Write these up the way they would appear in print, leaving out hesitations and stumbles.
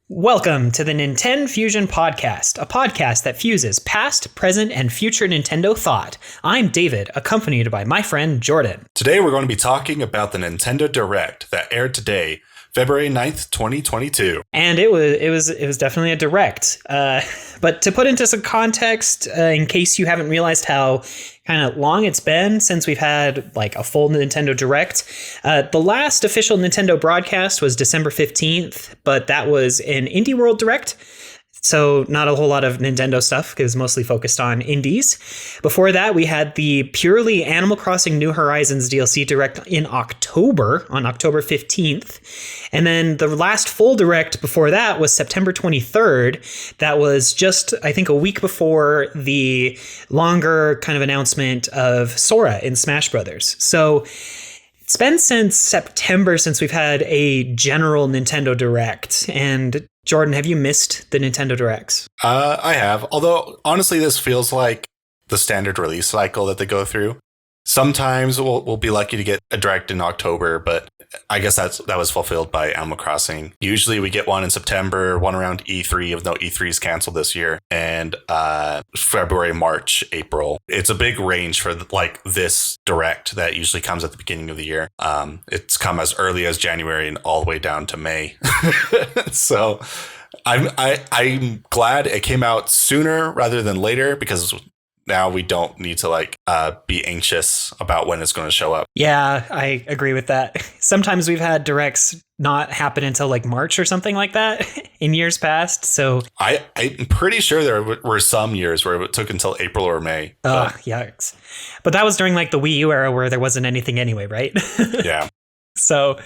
Welcome to the NintenFusion Podcast, a podcast that fuses past, present, and future Nintendo thought. I'm David, accompanied by my friend Jordan. Today we're going to be talking about the Nintendo Direct that aired today, February 9th, 2022. And it was definitely a Direct. But to put into some context, in case you haven't realized how kind of long it's been since we've had like a full Nintendo Direct. The last official Nintendo broadcast was December 15th, but that was an Indie World Direct. So not a whole lot of Nintendo stuff because mostly focused on indies. Before that, we had the purely Animal Crossing New Horizons DLC Direct on October 15th. And then the last full Direct before that was September 23rd. That was just, I think, a week before the longer kind of announcement of Sora in Smash Brothers. So it's been since September since we've had a general Nintendo Direct. And Jordan, have you missed the Nintendo Directs? I have. Although, honestly, this feels like the standard release cycle that they go through. Sometimes we'll be lucky to get a Direct in October, but I guess that was fulfilled by Animal Crossing. Usually we get one in September, one around E3, even though E3 is canceled this year, and February, March, April. It's a big range for like this Direct that usually comes at the beginning of the year. It's come as early as January and all the way down to May. So I'm glad it came out sooner rather than later, because now we don't need to be anxious about when it's going to show up. Yeah, I agree with that. Sometimes we've had Directs not happen until like March or something like that in years past. So I'm pretty sure there were some years where it took until April or May. Oh, yikes. But that was during like the Wii U era where there wasn't anything anyway, right? Yeah. So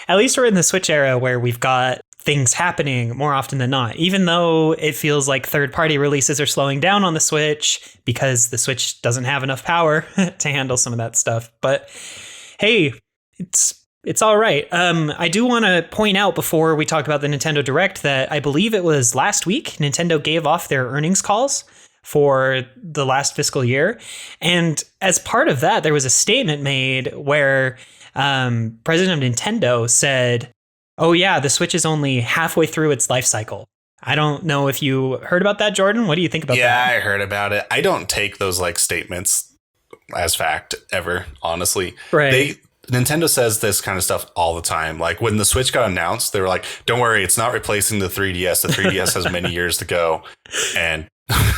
at least we're in the Switch era where we've got things happening more often than not, even though it feels like third-party releases are slowing down on the Switch because the Switch doesn't have enough power to handle some of that stuff. But hey, it's all right. I do want to point out before we talk about the Nintendo Direct that I believe it was last week Nintendo gave off their earnings calls for the last fiscal year. And as part of that, there was a statement made where President of Nintendo said, "Oh yeah, the Switch is only halfway through its life cycle." I don't know if you heard about that, Jordan. What do you think about that? Yeah, I heard about it. I don't take those statements as fact ever, honestly. Right. Nintendo says this kind of stuff all the time. Like when the Switch got announced, they were like, "Don't worry, it's not replacing the 3DS. The 3DS has many years to go." And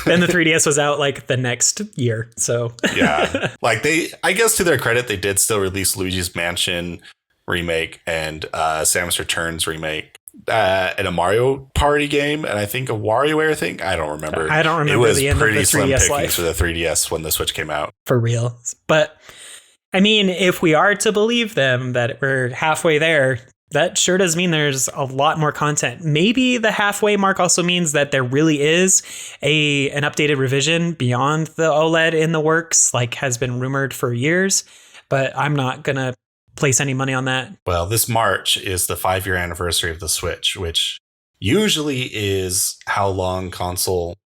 then the 3DS was out like the next year. So yeah, I guess to their credit, they did still release Luigi's Mansion remake and Samus Returns remake and a Mario Party game, and I think a WarioWare thing. I don't remember. It was the end pretty of the slim 3DS pickings life for the 3DS when the Switch came out. For real. But I mean, if we are to believe them that we're halfway there, that sure does mean there's a lot more content. Maybe the halfway mark also means that there really is an updated revision beyond the OLED in the works, like has been rumored for years. But I'm not going to place any money on that. Well, this March is the 5-year anniversary of the Switch, which usually is how long console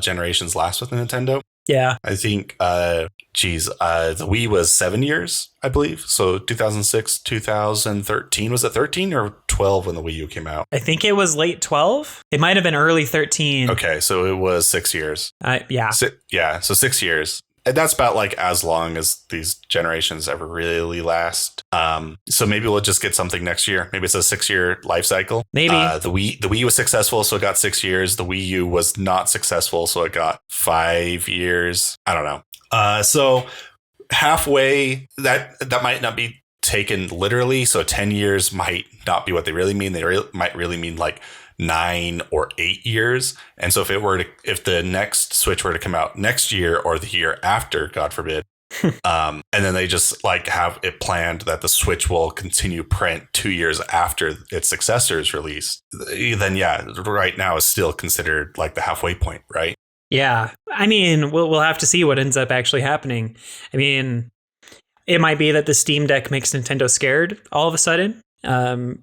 generations last with Nintendo. Yeah. I think, the Wii was 7 years, I believe. So 2006, 2013. Was it 13 or 12 when the Wii U came out? I think it was late 12. It might have been early 13. Okay, so it was 6 years. Yeah. So 6 years. And that's about as long as these generations ever really last. So maybe we'll just get something next year. Maybe it's a 6-year life cycle. Maybe. The Wii was successful, so it got 6 years. The Wii U was not successful, so it got 5 years. I don't know. So halfway, that might not be taken literally. So 10 years might not be what they really mean. They might really mean 9 or 8 years. And so if the next Switch were to come out next year or the year after, God forbid, and then they just have it planned that the Switch will continue print 2 years after its successor is released, then yeah, right now is still considered the halfway point, right? Yeah. I mean, we'll have to see what ends up actually happening. I mean, it might be that the Steam Deck makes Nintendo scared all of a sudden,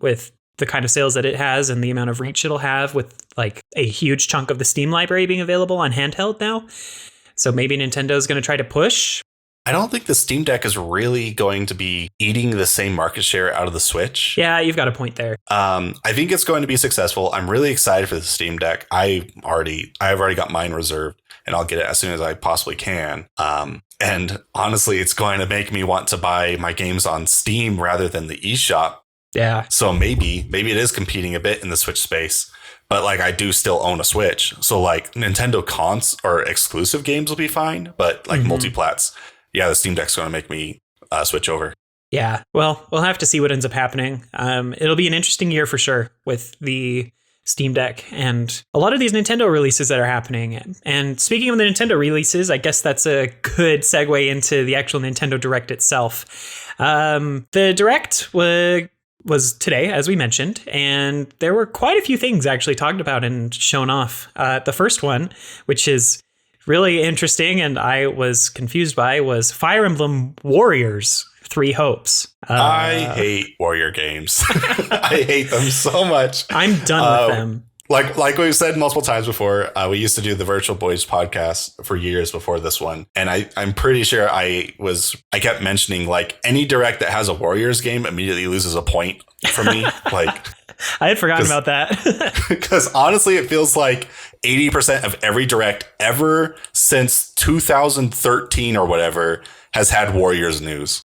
with the kind of sales that it has and the amount of reach it'll have with a huge chunk of the Steam library being available on handheld now. So maybe Nintendo's going to try to push I don't think the Steam Deck is really going to be eating the same market share out of the Switch. Yeah, you've got a point there. I think it's going to be successful. I'm really excited for the Steam Deck. I've already got mine reserved, and I'll get it as soon as I possibly can. And honestly, it's going to make me want to buy my games on Steam rather than the eShop. Yeah. So maybe it is competing a bit in the Switch space. But like, I do still own a Switch. So like, Nintendo cons or exclusive games will be fine. But like multiplats, yeah, the Steam Deck's going to make me switch over. Yeah. Well, we'll have to see what ends up happening. It'll be an interesting year for sure with the Steam Deck and a lot of these Nintendo releases that are happening. And speaking of the Nintendo releases, I guess that's a good segue into the actual Nintendo Direct itself. The Direct was today, as we mentioned, and there were quite a few things actually talked about and shown off. The first one, which is really interesting and I was confused by, was Fire Emblem Warriors 3 Hopes. I hate warrior games. I hate them so much. I'm done with them. Like we've said multiple times before, we used to do the Virtual Boys podcast for years before this one. And I'm pretty sure I kept mentioning like any Direct that has a Warriors game immediately loses a point for me. Like I had forgotten about that. Because honestly, it feels like 80% of every Direct ever since 2013 or whatever has had Warriors news.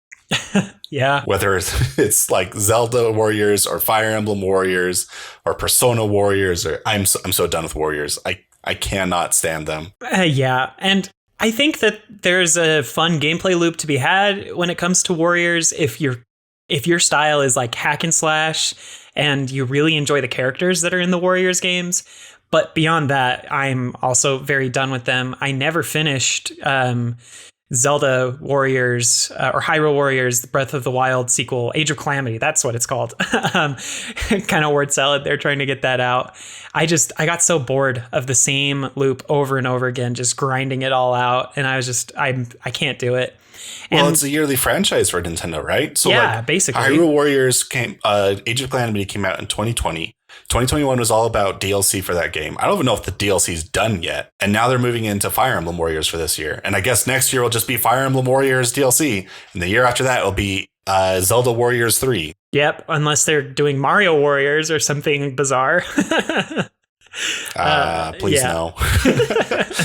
Yeah. Whether it's like Zelda Warriors or Fire Emblem Warriors or Persona Warriors, or I'm so done with Warriors. I cannot stand them. Yeah. And I think that there's a fun gameplay loop to be had when it comes to Warriors. If your style is like hack and slash and you really enjoy the characters that are in the Warriors games. But beyond that, I'm also very done with them. I never finished Zelda Warriors or Hyrule Warriors, the Breath of the Wild sequel, Age of Calamity. That's what it's called. Kind of word salad. They're trying to get that out. I got so bored of the same loop over and over again, just grinding it all out. And I can't do it. Well, it's a yearly franchise for Nintendo, right? So yeah, basically. Hyrule Warriors Age of Calamity came out in 2020. 2021 was all about DLC for that game. I don't even know if the DLC is done yet. And now they're moving into Fire Emblem Warriors for this year. And I guess next year will just be Fire Emblem Warriors DLC. And the year after that will be Zelda Warriors 3. Yep, unless they're doing Mario Warriors or something bizarre. Please no.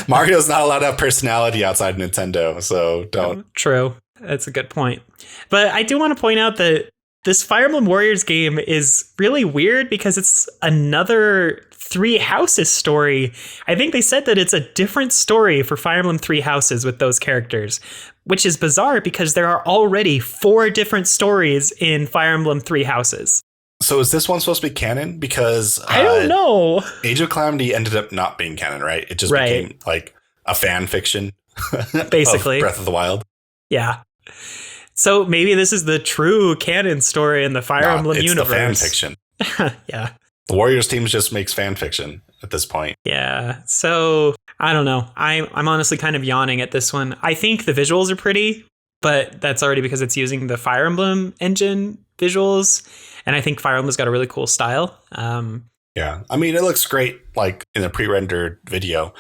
Mario's not allowed to have personality outside Nintendo, so don't. True. That's a good point. But I do want to point out that this Fire Emblem Warriors game is really weird because it's another Three Houses story. I think they said that it's a different story for Fire Emblem Three Houses with those characters, which is bizarre because there are already 4 different stories in Fire Emblem Three Houses. So is this one supposed to be canon? Because I don't know. Age of Calamity ended up not being canon, right? It just became like a fan fiction, basically, of Breath of the Wild. Yeah. So maybe this is the true canon story in the Fire Emblem universe. It's the fan fiction. Yeah. The Warriors team just makes fan fiction at this point. Yeah. So I don't know. I'm honestly kind of yawning at this one. I think the visuals are pretty, but that's already because it's using the Fire Emblem engine visuals. And I think Fire Emblem's got a really cool style. Yeah. I mean, it looks great, like in the pre-rendered video.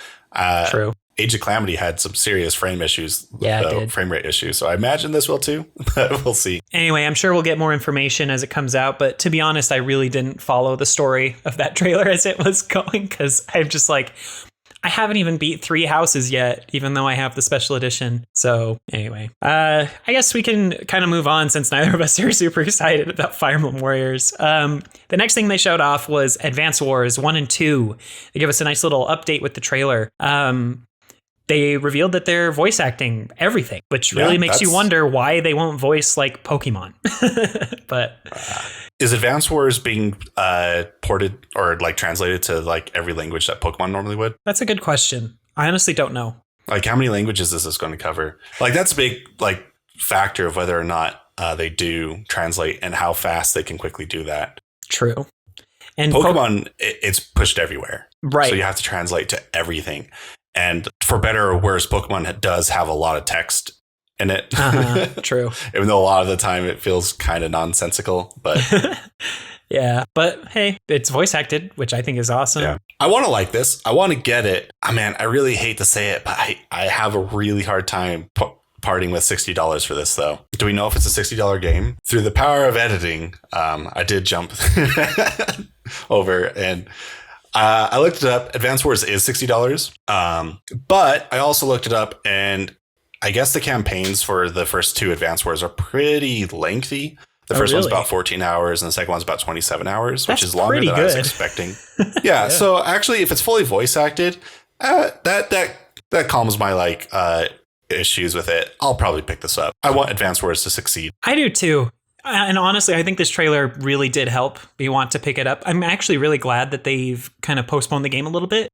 True. Age of Calamity had some serious frame issues. Yeah, it did. Frame rate issues. So I imagine this will too, but we'll see. Anyway, I'm sure we'll get more information as it comes out. But to be honest, I really didn't follow the story of that trailer as it was going because I'm just like, I haven't even beat Three Houses yet, even though I have the special edition. So anyway, I guess we can kind of move on since neither of us are super excited about Fire Emblem Warriors. The next thing they showed off was Advance Wars 1 and 2. They give us a nice little update with the trailer. They revealed that they're voice acting everything, which really makes you wonder why they won't voice like Pokemon. But is Advance Wars being ported or like translated to like every language that Pokemon normally would? That's a good question. I honestly don't know. Like, how many languages is this going to cover? Like, that's a big like factor of whether or not they do translate and how fast they can quickly do that. True. And Pokemon, it's pushed everywhere. Right. So you have to translate to everything. And for better or worse, Pokemon does have a lot of text in it. True. Even though a lot of the time it feels kind of nonsensical, but yeah. But hey, it's voice acted, which I think is awesome. Yeah. I want to like this. I want to get it. Man, I really hate to say it, but I have a really hard time parting with $60 for this, though. Do we know if it's a $60 game? Through the power of editing, I did jump over and I looked it up. Advance Wars is $60. But I also looked it up, and I guess the campaigns for the first 2 Advance Wars are pretty lengthy. The first one's about 14 hours and the second one's about 27 hours, which is longer than I was expecting. Yeah. So actually, if it's fully voice acted, that calms my issues with it. I'll probably pick this up. I want Advance Wars to succeed. I do too. And honestly, I think this trailer really did help me want to pick it up. I'm actually really glad that they've kind of postponed the game a little bit.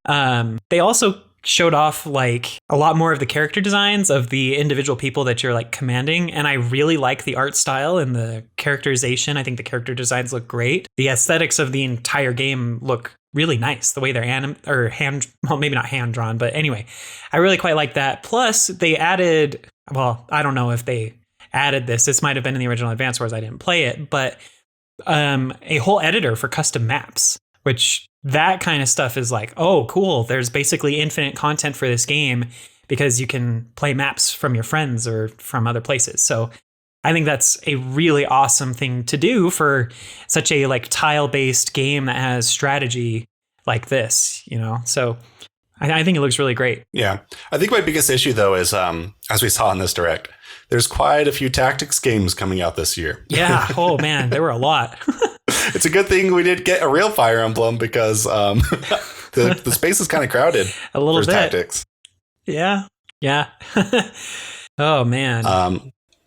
They also showed off like a lot more of the character designs of the individual people that you're like commanding. And I really like the art style and the characterization. I think the character designs look great. The aesthetics of the entire game look really nice. The way they're maybe not hand drawn, but anyway, I really quite like that. Plus they added, well, I don't know if they added this. This might have been in the original Advance Wars. I didn't play it, but a whole editor for custom maps, which that kind of stuff is like, oh, cool. There's basically infinite content for this game because you can play maps from your friends or from other places. So I think that's a really awesome thing to do for such a like tile-based game that has strategy like this, you know? So I think it looks really great. Yeah. I think my biggest issue, though, is as we saw in this direct, there's quite a few tactics games coming out this year. Yeah. Oh, man, there were a lot. It's a good thing we did get a real Fire Emblem because the space is kind of crowded a little for bit. Tactics. Yeah. Yeah. Oh, man.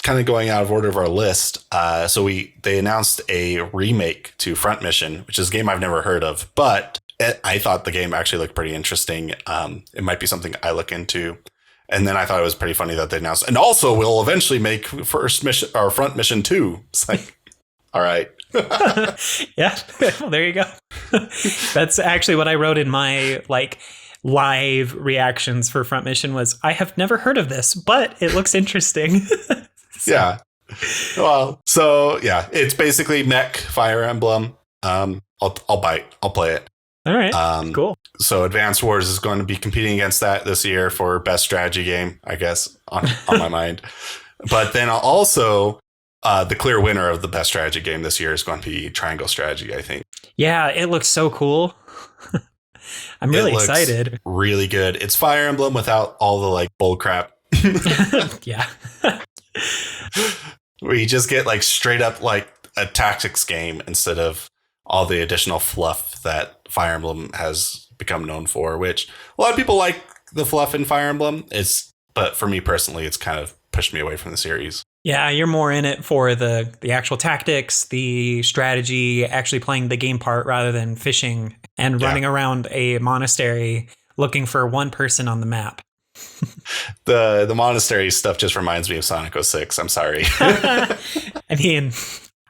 Kind of going out of order of our list. So they announced a remake to Front Mission, which is a game I've never heard of, but I thought the game actually looked pretty interesting. It might be something I look into. And then I thought it was pretty funny that they announced, and also we'll eventually make First Mission or Front Mission 2. It's like, all right. Yeah, well, there you go. That's actually what I wrote in my like live reactions for Front Mission was, I have never heard of this, but it looks interesting. So. Yeah. Well, so yeah, it's basically mech Fire Emblem. I'll bite. I'll play it. All right. Cool. So Advance Wars is going to be competing against that this year for best strategy game, I guess, on my mind. But then also the clear winner of the best strategy game this year is going to be Triangle Strategy, I think. Yeah, it looks so cool. I'm really excited. Really good. It's Fire Emblem without all the like bull crap. Yeah. Where you just get like straight up like a tactics game instead of all the additional fluff that Fire Emblem has become known for, which a lot of people like the fluff in Fire Emblem. But for me personally, it's kind of pushed me away from the series. Yeah, you're more in it for the actual tactics, the strategy, actually playing the game part rather than fishing and running around a monastery looking for one person on the map. The monastery stuff just reminds me of Sonic 06. I'm sorry. I mean,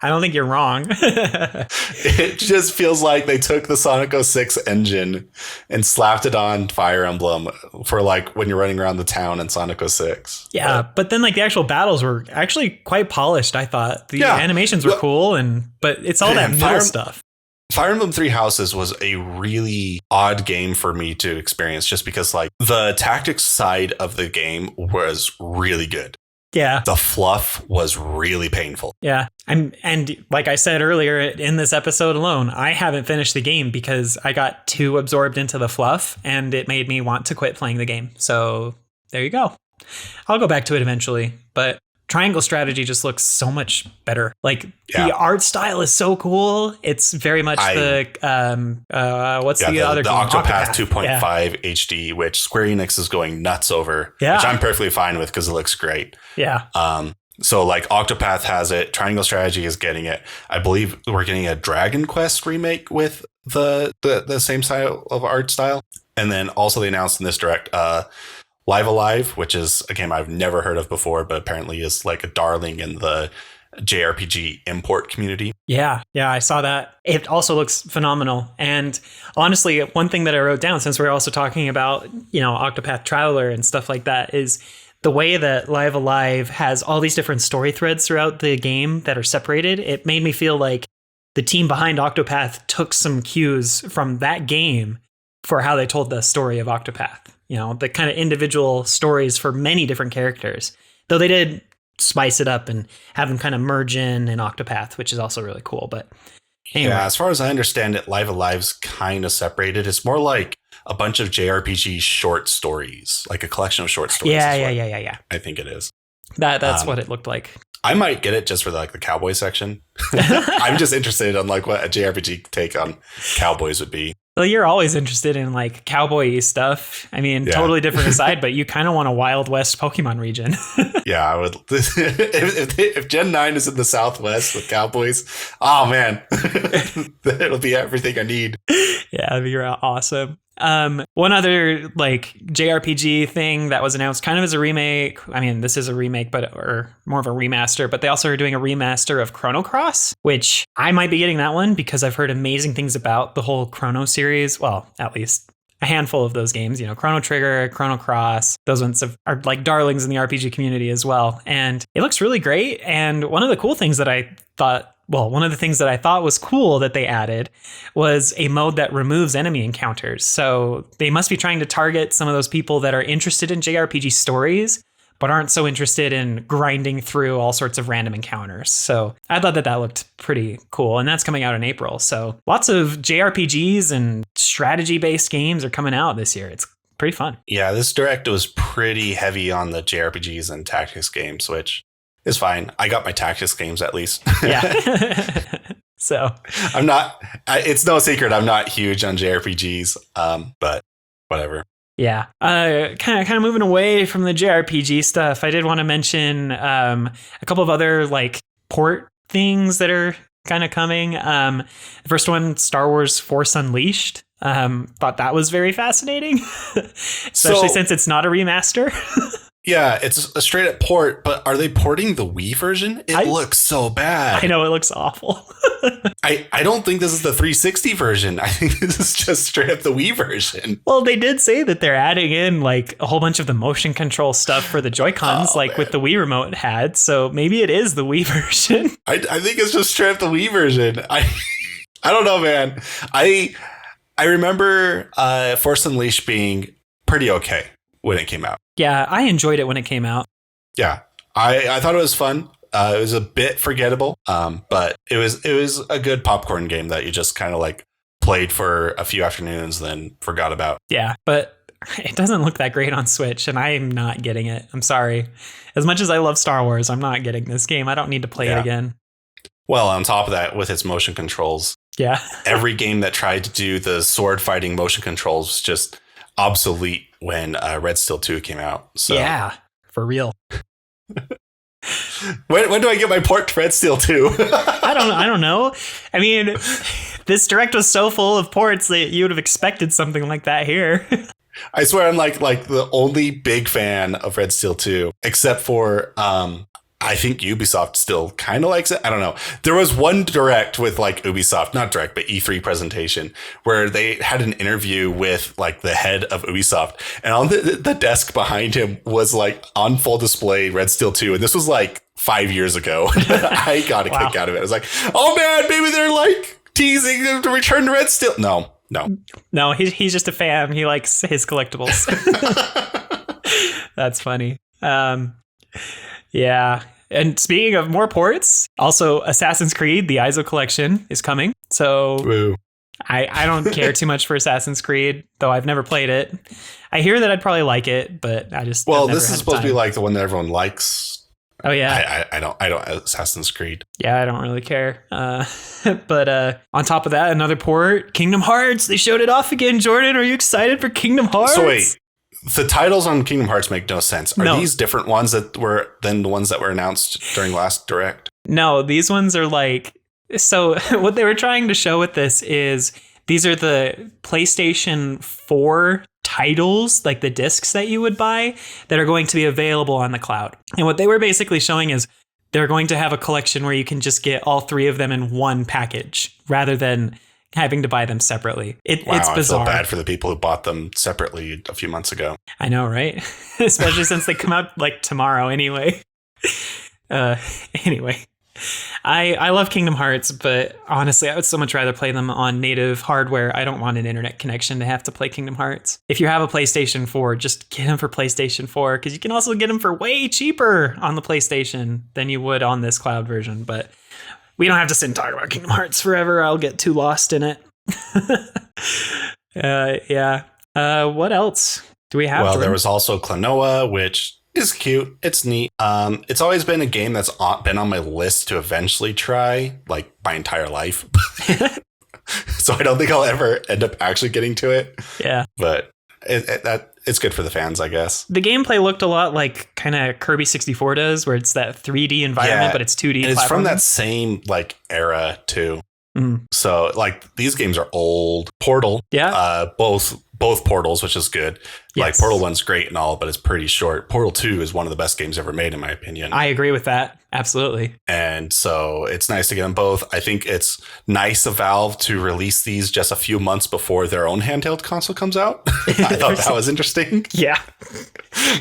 I don't think you're wrong. It just feels like they took the Sonic 06 engine and slapped it on Fire Emblem for like when you're running around the town in Sonic 06. Yeah, but then like the actual battles were actually quite polished, I thought. The animations were cool, but it's all that middle stuff. Fire Emblem Three Houses was a really odd game for me to experience just because like the tactics side of the game was really good. Yeah. The fluff was really painful. Yeah. And like I said earlier in this episode alone, I haven't finished the game because I got too absorbed into the fluff and it made me want to quit playing the game. So there you go. I'll go back to it eventually, but Triangle Strategy just looks so much better. Like the art style is so cool. It's very much the other game? Octopath 2.5 HD, which Square Enix is going nuts over, which I'm perfectly fine with because it looks great. Yeah. So like Octopath has it, Triangle Strategy is getting it. I believe we're getting a Dragon Quest remake with the same style of art style. And then also they announced in this direct Live Alive, which is a game I've never heard of before, but apparently is like a darling in the JRPG import community. Yeah, I saw that. It also looks phenomenal. And honestly, one thing that I wrote down, since we're also talking about, Octopath Traveler and stuff like that, is the way that Live Alive has all these different story threads throughout the game that are separated. It made me feel like the team behind Octopath took some cues from that game for how they told the story of Octopath. The kind of individual stories for many different characters Though they did spice it up and have them kind of merge in Octopath, which is also really cool. But anyway. Yeah, as far as I understand it, Live Alive's kind of separated. It's more like a bunch of JRPG short stories, like a collection of short stories. Yeah. I think it is. That's what it looked like. I might get it just for the cowboy section. I'm just interested in like what a JRPG take on cowboys would be. Well, you're always interested in like cowboy stuff. I mean, totally different aside, but you kind of want a Wild West Pokemon region. Yeah, I would. If Gen 9 is in the Southwest with cowboys, oh man, it'll be everything I need. Yeah, that'd be awesome. One other like JRPG thing that was announced kind of as a remake. I mean, this is a remake, or more of a remaster, but they also are doing a remaster of Chrono Cross, which I might be getting that one because I've heard amazing things about the whole Chrono series. Well, at least a handful of those games, Chrono Trigger, Chrono Cross, those ones are like darlings in the RPG community as well. And it looks really great. And one of the cool things that I thought was cool that they added was a mode that removes enemy encounters. So they must be trying to target some of those people that are interested in JRPG stories, but aren't so interested in grinding through all sorts of random encounters. So I thought that looked pretty cool. And that's coming out in April. So lots of JRPGs and strategy-based games are coming out this year. It's pretty fun. Yeah, this direct was pretty heavy on the JRPGs and tactics games, which is fine. I got my tactics games at least. Yeah. So it's no secret I'm not huge on JRPGs, but whatever. Yeah. Kind of moving away from the JRPG stuff, I did want to mention a couple of other like port things that are kind of coming. The first one, Star Wars Force Unleashed. Thought that was very fascinating, especially since it's not a remaster. Yeah, it's a straight up port, but are they porting the Wii version? It looks so bad. I know, it looks awful. I don't think this is the 360 version. I think this is just straight up the Wii version. Well, they did say that they're adding in like a whole bunch of the motion control stuff for the Joy-Cons, with the Wii remote had. So maybe it is the Wii version. I think it's just straight up the Wii version. I don't know, man. I remember Force Unleashed being pretty okay when it came out. Yeah, I enjoyed it when it came out. Yeah, I thought it was fun. It was a bit forgettable, but it was a good popcorn game that you just kind of like played for a few afternoons, then forgot about. Yeah, but it doesn't look that great on Switch, and I'm not getting it. I'm sorry. As much as I love Star Wars, I'm not getting this game. I don't need to play it again. Well, on top of that, with its motion controls, every game that tried to do the sword fighting motion controls was just obsolete when Red Steel 2 came out. So yeah, for real. When do I get my port to Red Steel 2? I don't know. I mean, this direct was so full of ports that you would have expected something like that here. I swear I'm like the only big fan of Red Steel 2, except for I think Ubisoft still kind of likes it. I don't know. There was one direct with like Ubisoft, not direct, but E3 presentation where they had an interview with like the head of Ubisoft, and on the desk behind him was like on full display Red Steel 2. And this was like 5 years ago. I got a kick out of it. I was like, oh man, maybe they're like teasing them to return to Red Steel. No, he's just a fan. He likes his collectibles. That's funny. Yeah. And speaking of more ports, also Assassin's Creed, the ISO collection is coming. So woo. I don't care too much for Assassin's Creed, though I've never played it. I hear that I'd probably like it, but I just this is supposed to be like the one that everyone likes. Oh yeah. I don't Assassin's Creed. Yeah, I don't really care. But on top of that, another port, Kingdom Hearts. They showed it off again. Jordan, are you excited for Kingdom Hearts? So wait. The titles on Kingdom Hearts make no sense. Are these different ones than the ones that were announced during last Direct? No, these ones are like... So what they were trying to show with this is these are the PlayStation 4 titles, like the discs that you would buy, that are going to be available on the cloud. And what they were basically showing is they're going to have a collection where you can just get all three of them in one package rather than having to buy them separately. It's bizarre. I feel bad for the people who bought them separately a few months ago. I know, right? Especially since they come out like tomorrow anyway. Anyway. I love Kingdom Hearts, but honestly, I would so much rather play them on native hardware. I don't want an internet connection to have to play Kingdom Hearts. If you have a PlayStation 4, just get them for PlayStation 4, because you can also get them for way cheaper on the PlayStation than you would on this cloud version. But we don't have to sit and talk about Kingdom Hearts forever. I'll get too lost in it. Yeah. What else do we have? Well, Jordan? there was also KLONOA, which is cute. It's neat. It's always been a game that's been on my list to eventually try, like my entire life. So I don't think I'll ever end up actually getting to it. Yeah. But it's good for the fans, I guess. The gameplay looked a lot like kind of Kirby 64 does, where it's that 3D environment, but it's 2D. And it's from that same like era too. Mm. So like these games are old. Portal. Yeah. Both Portals, which is good. Yes. Like Portal 1's great and all, but it's pretty short. Portal 2 is one of the best games ever made, in my opinion. I agree with that. Absolutely. And so it's nice to get them both. I think it's nice of Valve to release these just a few months before their own handheld console comes out. I thought that was interesting. Yeah.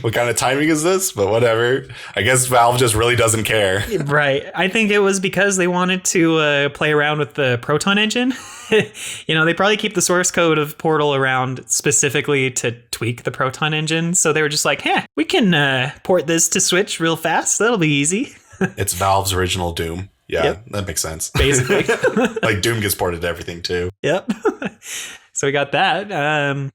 What kind of timing is this? But whatever. I guess Valve just really doesn't care. Right. I think it was because they wanted to play around with the Proton engine. They probably keep the source code of Portal around specifically to tweak the Proton engine. So they were just like, we can port this to Switch real fast. That'll be easy. It's Valve's original Doom. Yeah, yep. That makes sense. Basically. Like Doom gets ported to everything too. Yep. So we got that.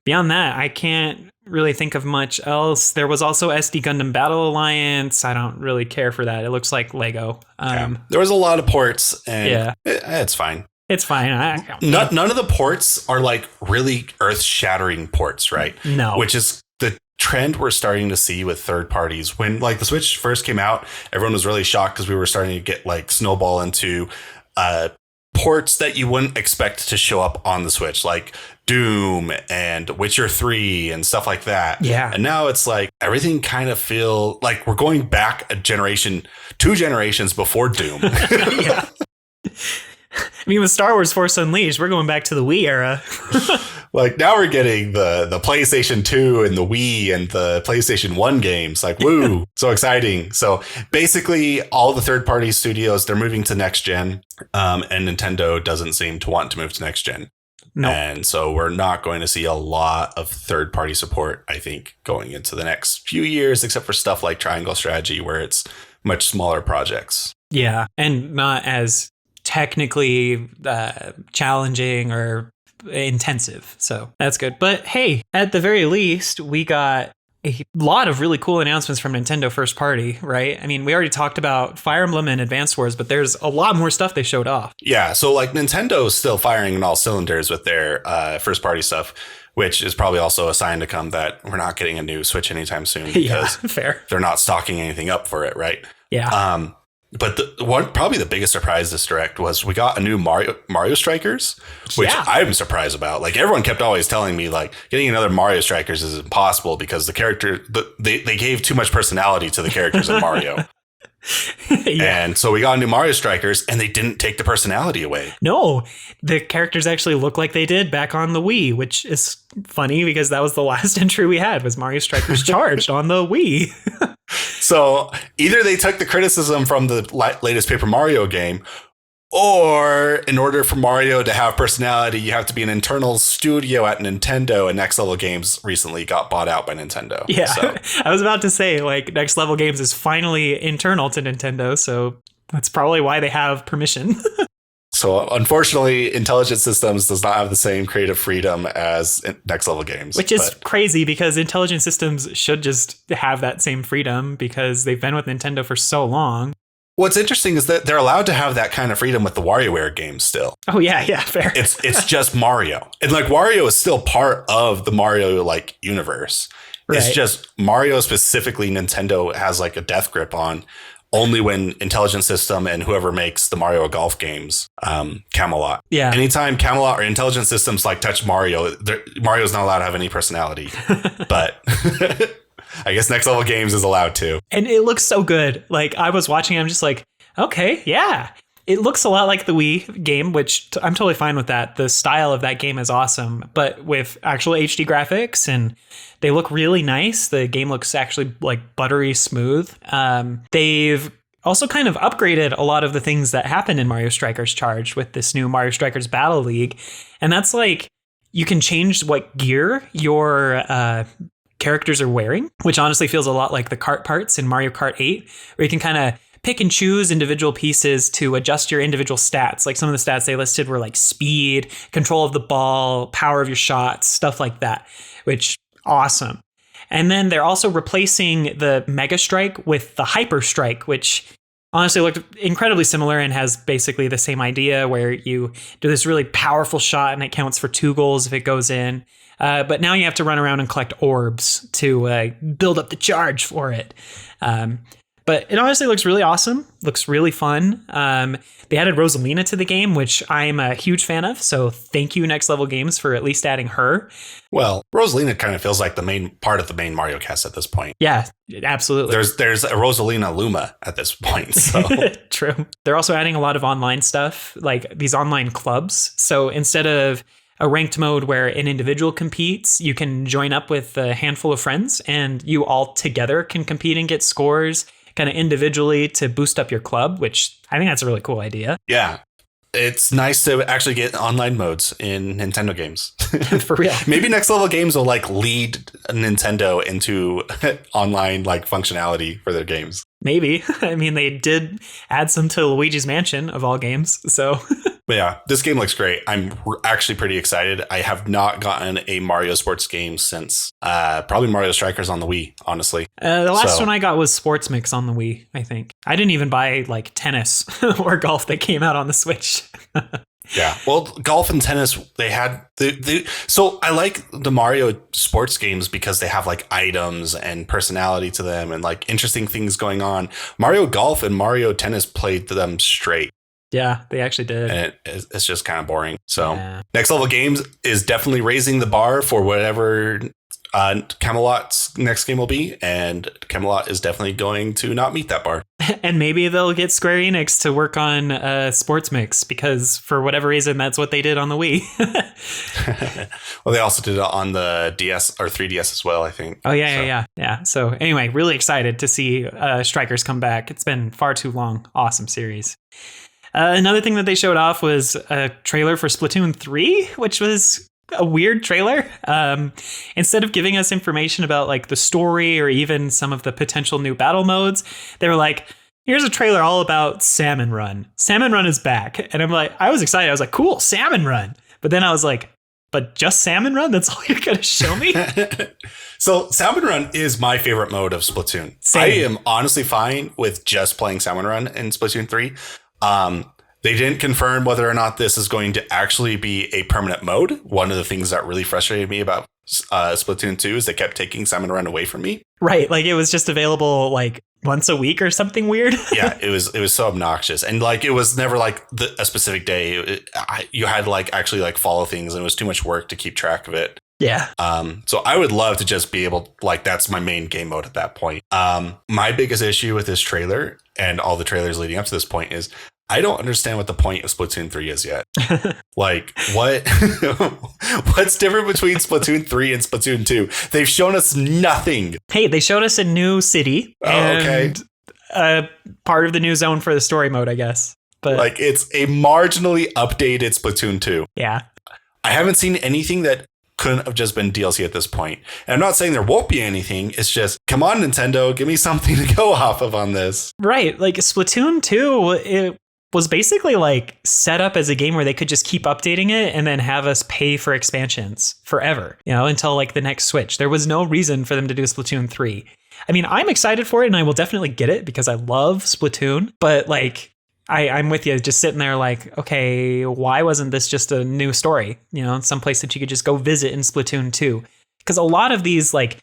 Beyond that, I can't really think of much else. There was also SD Gundam Battle Alliance. I don't really care for that. It looks like Lego. There was a lot of ports, and it's fine. It's fine. None of the ports are like really earth-shattering ports, right? No. Which is the trend we're starting to see with third parties. When like the Switch first came out, everyone was really shocked because we were starting to get like snowball into ports that you wouldn't expect to show up on the Switch, like Doom and Witcher 3 and stuff like that. Yeah. And now it's like everything kind of feel like we're going back two generations before Doom. Yeah. I mean, with Star Wars Force Unleashed, we're going back to the Wii era. Like now we're getting the PlayStation 2 and the Wii and the PlayStation 1 games. Like, woo, so exciting. So basically all the third-party studios, they're moving to next gen. And Nintendo doesn't seem to want to move to next gen. No. And so we're not going to see a lot of third-party support, I think, going into the next few years, except for stuff like Triangle Strategy, where it's much smaller projects. Yeah, and not as technically challenging or intensive. So that's good. But hey, at the very least, we got a lot of really cool announcements from Nintendo first party, right? I mean, we already talked about Fire Emblem and Advance Wars, but there's a lot more stuff they showed off. Yeah, so like Nintendo is still firing on all cylinders with their first party stuff, which is probably also a sign to come that we're not getting a new Switch anytime soon because fair. They're not stocking anything up for it, right? Yeah. But probably the biggest surprise this direct was we got a new Mario Strikers, which I'm surprised about. Like everyone kept always telling me like getting another Mario Strikers is impossible because they gave too much personality to the characters in Mario. Yeah. And so we got a new Mario Strikers and they didn't take the personality away. No, the characters actually look like they did back on the Wii, which is funny because that was the last entry we had was Mario Strikers Charged on the Wii. So either they took the criticism from the latest Paper Mario game, or in order for Mario to have personality, you have to be an internal studio at Nintendo, and Next Level Games recently got bought out by Nintendo. Yeah, so. I was about to say, like, Next Level Games is finally internal to Nintendo, so that's probably why they have permission. So unfortunately, Intelligent Systems does not have the same creative freedom as Next Level Games. Which is crazy because Intelligent Systems should just have that same freedom because they've been with Nintendo for so long. What's interesting is that they're allowed to have that kind of freedom with the WarioWare games still. Oh, yeah, fair. It's just Mario. And like Wario is still part of the Mario like universe. Right. It's just Mario specifically Nintendo has like a death grip on only when Intelligent System and whoever makes the Mario Golf games, Camelot. Yeah. Anytime Camelot or Intelligent Systems like touch Mario, Mario's not allowed to have any personality. But I guess Next Level Games is allowed to. And it looks so good. Like I was watching, I'm just like, okay, yeah. It looks a lot like the Wii game, which I'm totally fine with that. The style of that game is awesome, but with actual HD graphics and they look really nice. The game looks actually like buttery smooth. They've also kind of upgraded a lot of the things that happen in Mario Strikers Charged with this new Mario Strikers Battle League. And that's like, you can change what gear your characters are wearing, which honestly feels a lot like the kart parts in Mario Kart 8, where you can kind of pick and choose individual pieces to adjust your individual stats. Like some of the stats they listed were like speed, control of the ball, power of your shots, stuff like that, which awesome. And then they're also replacing the Mega Strike with the Hyper Strike, which honestly looked incredibly similar and has basically the same idea where you do this really powerful shot and it counts for 2 goals if it goes in. But now you have to run around and collect orbs to build up the charge for it. But it honestly looks really awesome. Looks really fun. They added Rosalina to the game, which I'm a huge fan of. So thank you, Next Level Games, for at least adding her. Well, Rosalina kind of feels like the main part of the main Mario cast at this point. Yeah, absolutely. There's a Rosalina Luma at this point. So. True. They're also adding a lot of online stuff, like these online clubs. So instead of a ranked mode where an individual competes, you can join up with a handful of friends and you all together can compete and get scores kind of individually to boost up your club, which I think that's a really cool idea. Yeah. It's nice to actually get online modes in Nintendo games. For real. Maybe Next Level Games will like lead Nintendo into online like functionality for their games. Maybe. I mean, they did add some to Luigi's Mansion of all games. So But yeah, this game looks great. I'm actually pretty excited. I have not gotten a Mario sports game since probably Mario Strikers on the Wii, honestly. The last one I got was Sports Mix on the Wii, I think. I didn't even buy like tennis or golf that came out on the Switch. Yeah, well, golf and tennis, they had so I like the Mario sports games because they have like items and personality to them and like interesting things going on. Mario Golf and Mario Tennis played them straight. Yeah, they actually did. And it's just kind of boring. So Next Level Games is definitely raising the bar for whatever Camelot's next game will be. And Camelot is definitely going to not meet that bar. And maybe they'll get Square Enix to work on Sports Mix because for whatever reason, that's what they did on the Wii. Well, they also did it on the DS or 3DS as well, I think. Oh, yeah. So anyway, really excited to see Strikers come back. It's been far too long. Awesome series. Another thing that they showed off was a trailer for Splatoon 3, which was a weird trailer. Instead of giving us information about like the story or even some of the potential new battle modes, they were like, here's a trailer all about Salmon Run. Salmon Run is back. And I was excited. I was like, cool, Salmon Run. But then I was like, but just Salmon Run? That's all you're going to show me? So Salmon Run is my favorite mode of Splatoon. Same. I am honestly fine with just playing Salmon Run in Splatoon 3. They didn't confirm whether or not this is going to actually be a permanent mode. One of the things that really frustrated me about Splatoon 2 is they kept taking Salmon Run away from me. Right. Like it was just available like once a week or something weird. Yeah, it was so obnoxious. And like it was never like a specific day. You had to like actually like follow things and it was too much work to keep track of it. Yeah. So I would love to just be able like that's my main game mode at that point. My biggest issue with this trailer and all the trailers leading up to this point is I don't understand what the point of Splatoon 3 is yet. Like, what? What's different between Splatoon 3 and Splatoon 2? They've shown us nothing. Hey, they showed us a new city. And part of the new zone for the story mode, I guess. But like, it's a marginally updated Splatoon 2. Yeah. I haven't seen anything that couldn't have just been DLC at this point. And I'm not saying there won't be anything. It's just, come on, Nintendo, give me something to go off of on this. Right. Like, Splatoon 2, it was basically like set up as a game where they could just keep updating it and then have us pay for expansions forever, until like the next Switch. There was no reason for them to do Splatoon 3. I mean, I'm excited for it and I will definitely get it because I love Splatoon, but like I'm with you just sitting there like, okay, why wasn't this just a new story? Someplace that you could just go visit in Splatoon 2. Because a lot of these like,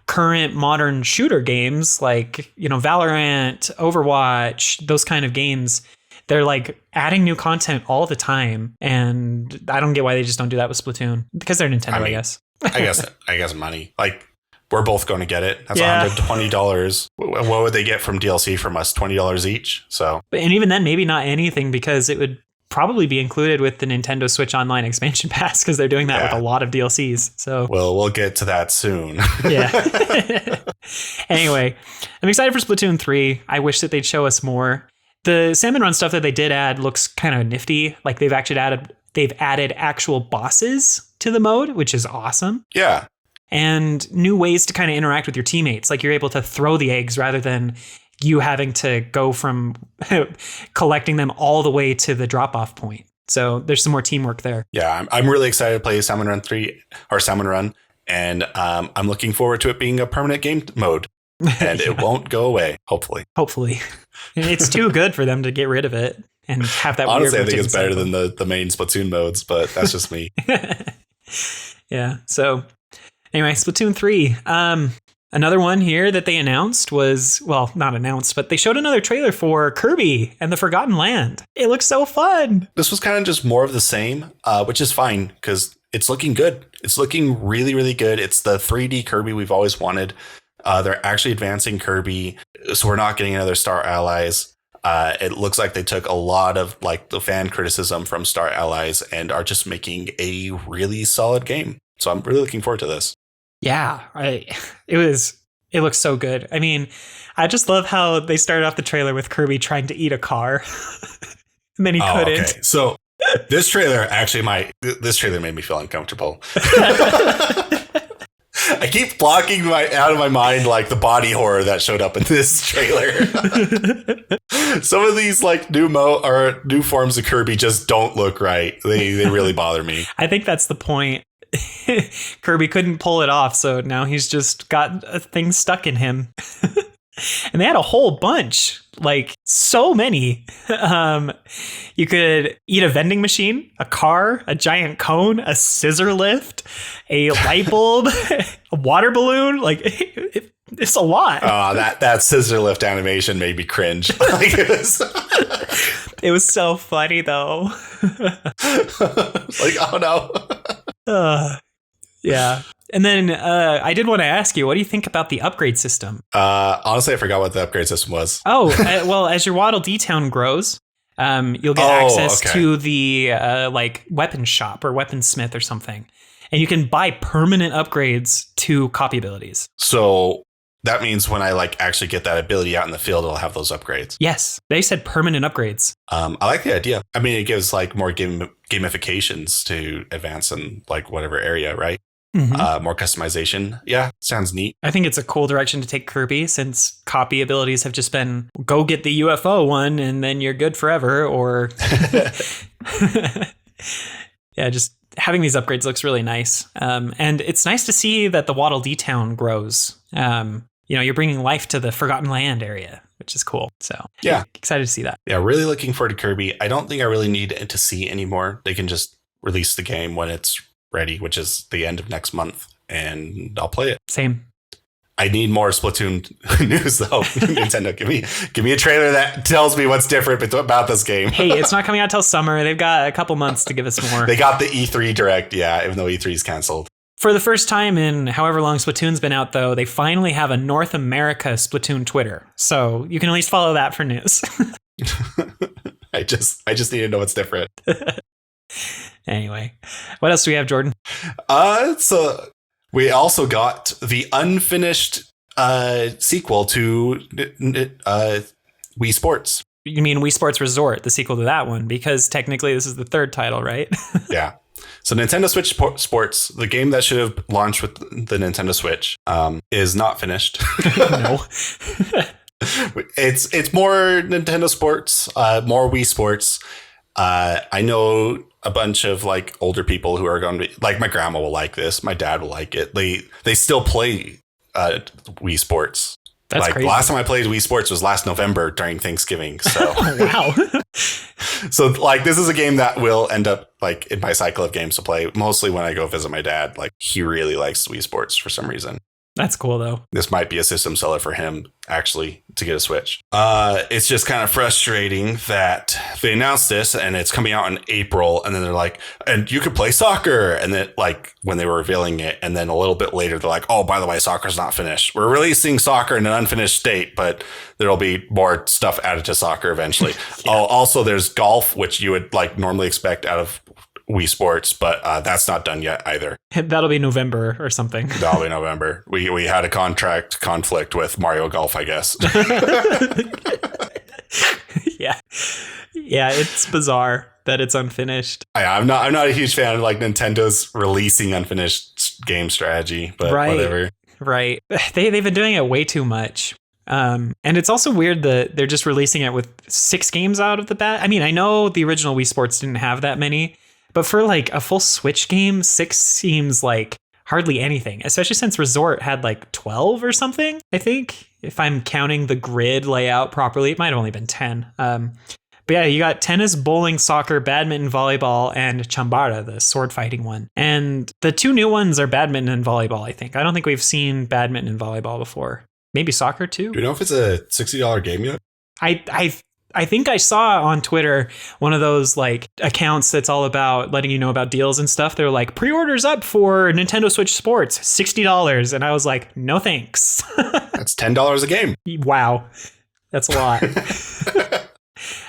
current modern shooter games like, Valorant, Overwatch, those kind of games, they're like adding new content all the time. And I don't get why they just don't do that with Splatoon because they're Nintendo, I guess. I guess money. Like we're both going to get it. That's $120. What would they get from DLC from us? $20 each. So, and even then, maybe not anything because it would probably be included with the Nintendo Switch Online expansion pass because they're doing that with a lot of DLCs. So we'll get to that soon. Yeah. Anyway, I'm excited for Splatoon 3. I wish that they'd show us more. The Salmon Run stuff that they did add looks kind of nifty. Like they've added actual bosses to the mode, which is awesome. Yeah. And new ways to kind of interact with your teammates. Like you're able to throw the eggs rather than you having to go from collecting them all the way to the drop-off point. So there's some more teamwork there. Yeah, I'm really excited to play Salmon Run 3 or Salmon Run. And I'm looking forward to it being a permanent game mode. And it won't go away, hopefully. Hopefully. It's too good for them to get rid of it and have that Honestly, weird I think it's better than the main Splatoon modes, but that's just me. Yeah. So anyway, Splatoon 3. Another one here that they announced was, well, not announced, but they showed another trailer for Kirby and the Forgotten Land. It looks so fun. This was kind of just more of the same, which is fine because it's looking good. It's looking really, really good. It's the 3D Kirby we've always wanted. They're actually advancing Kirby, so we're not getting another Star Allies. It looks like they took a lot of like the fan criticism from Star Allies and are just making a really solid game. So I'm really looking forward to this. Yeah, it looks so good. I mean, I just love how they started off the trailer with Kirby trying to eat a car. And then he couldn't. Okay. So this trailer made me feel uncomfortable. I keep blocking out of my mind like the body horror that showed up in this trailer. Some of these like new forms of Kirby just don't look right. They really bother me. I think that's the point. Kirby couldn't pull it off, so now he's just got a thing stuck in him. And they had a whole bunch, like so many. You could eat a vending machine, a car, a giant cone, a scissor lift, a light bulb, a water balloon. Like it's a lot. Oh, that scissor lift animation made me cringe. Like, it was so funny though. Like, oh no. Yeah. And then I did want to ask you, what do you think about the upgrade system? Honestly, I forgot what the upgrade system was. Oh, well, as your Waddle Dee Town grows, you'll get access to the like weapon shop or weaponsmith or something. And you can buy permanent upgrades to copy abilities. So that means when I like actually get that ability out in the field, it'll have those upgrades. Yes, they said permanent upgrades. I like the idea. I mean, it gives like more gamifications to advance in like whatever area, right? Mm-hmm. More customization. Yeah, sounds neat. I think it's a cool direction to take Kirby since copy abilities have just been go get the UFO one and then you're good forever. Or yeah, just having these upgrades looks really nice. And it's nice to see that the Waddle Dee Town grows. You're bringing life to the Forgotten Land area, which is cool. So yeah, excited to see that. Yeah, really looking forward to Kirby. I don't think I really need to see anymore. They can just release the game when it's ready, which is the end of next month, and I'll play it. Same. I need more Splatoon news though. Nintendo, give me a trailer that tells me what's different about this game. Hey, it's not coming out till summer. They've got a couple months to give us more. They got the E3 Direct, yeah, even though E3 is canceled. For the first time in however long Splatoon's been out, though, they finally have a North America Splatoon Twitter. So you can at least follow that for news. I just need to know what's different. Anyway, what else do we have, Jordan? So we also got the unfinished sequel to Wii Sports. You mean Wii Sports Resort, the sequel to that one? Because technically this is the third title, right? Yeah. So Nintendo Switch Sports, the game that should have launched with the Nintendo Switch, is not finished. No. It's more Nintendo Sports, more Wii Sports. I know a bunch of like older people who are going to be like, my grandma will like this. My dad will like it. They still play Wii Sports. That's like crazy. Last time I played Wii Sports was last November during Thanksgiving. So wow. So like this is a game that will end up like in my cycle of games to play, mostly when I go visit my dad. Like he really likes Wii Sports for some reason. That's cool, though. This might be a system seller for him, actually, to get a Switch. It's just kind of frustrating that they announced this and it's coming out in April. And then they're like, and you could play soccer. And then, like, when they were revealing it, and then a little bit later, they're like, oh, by the way, soccer's not finished. We're releasing soccer in an unfinished state, but there'll be more stuff added to soccer eventually. Yeah. Oh, also, there's golf, which you would like normally expect out of Wii Sports, but that's not done yet either. That'll be November or something. That'll be November. We had a contract conflict with Mario Golf, I guess. Yeah, it's bizarre that it's unfinished. I'm not a huge fan of like Nintendo's releasing unfinished game strategy, but whatever. Right. They've been doing it way too much. And it's also weird that they're just releasing it with 6 games out of the bat. I mean, I know the original Wii Sports didn't have that many, but for like a full Switch game, 6 seems like hardly anything, especially since Resort had like 12 or something, I think. If I'm counting the grid layout properly, it might have only been 10. But yeah, you got tennis, bowling, soccer, badminton, volleyball, and Chambara, the sword fighting one. And the 2 new ones are badminton and volleyball, I think. I don't think we've seen badminton and volleyball before. Maybe soccer too? Do you know if it's a $60 game yet? I think I saw on Twitter one of those like accounts that's all about letting you know about deals and stuff. They're like, pre-orders up for Nintendo Switch Sports, $60. And I was like, no thanks. That's $10 a game. Wow. That's a lot.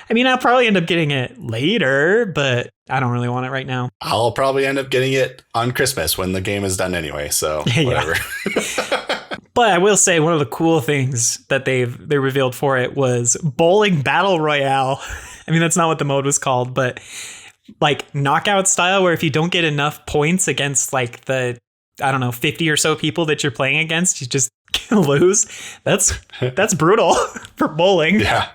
I mean, I'll probably end up getting it later, but I don't really want it right now. I'll probably end up getting it on Christmas when the game is done anyway. So whatever. But I will say one of the cool things that they revealed for it was Bowling Battle Royale. I mean, that's not what the mode was called, but like knockout style, where if you don't get enough points against like the, I don't know, 50 or so people that you're playing against, you just lose. That's brutal for bowling. Yeah.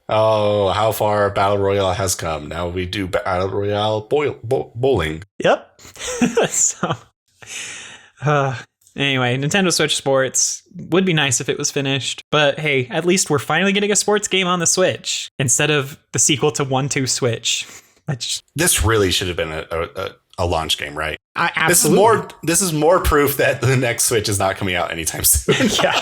Oh, how far Battle Royale has come. Now we do Battle Royale bowling. Yep. So, anyway, Nintendo Switch Sports would be nice if it was finished. But hey, at least we're finally getting a sports game on the Switch instead of the sequel to 1-2 Switch. This really should have been a launch game, right? Absolutely. This is more proof that the next Switch is not coming out anytime soon. Yeah.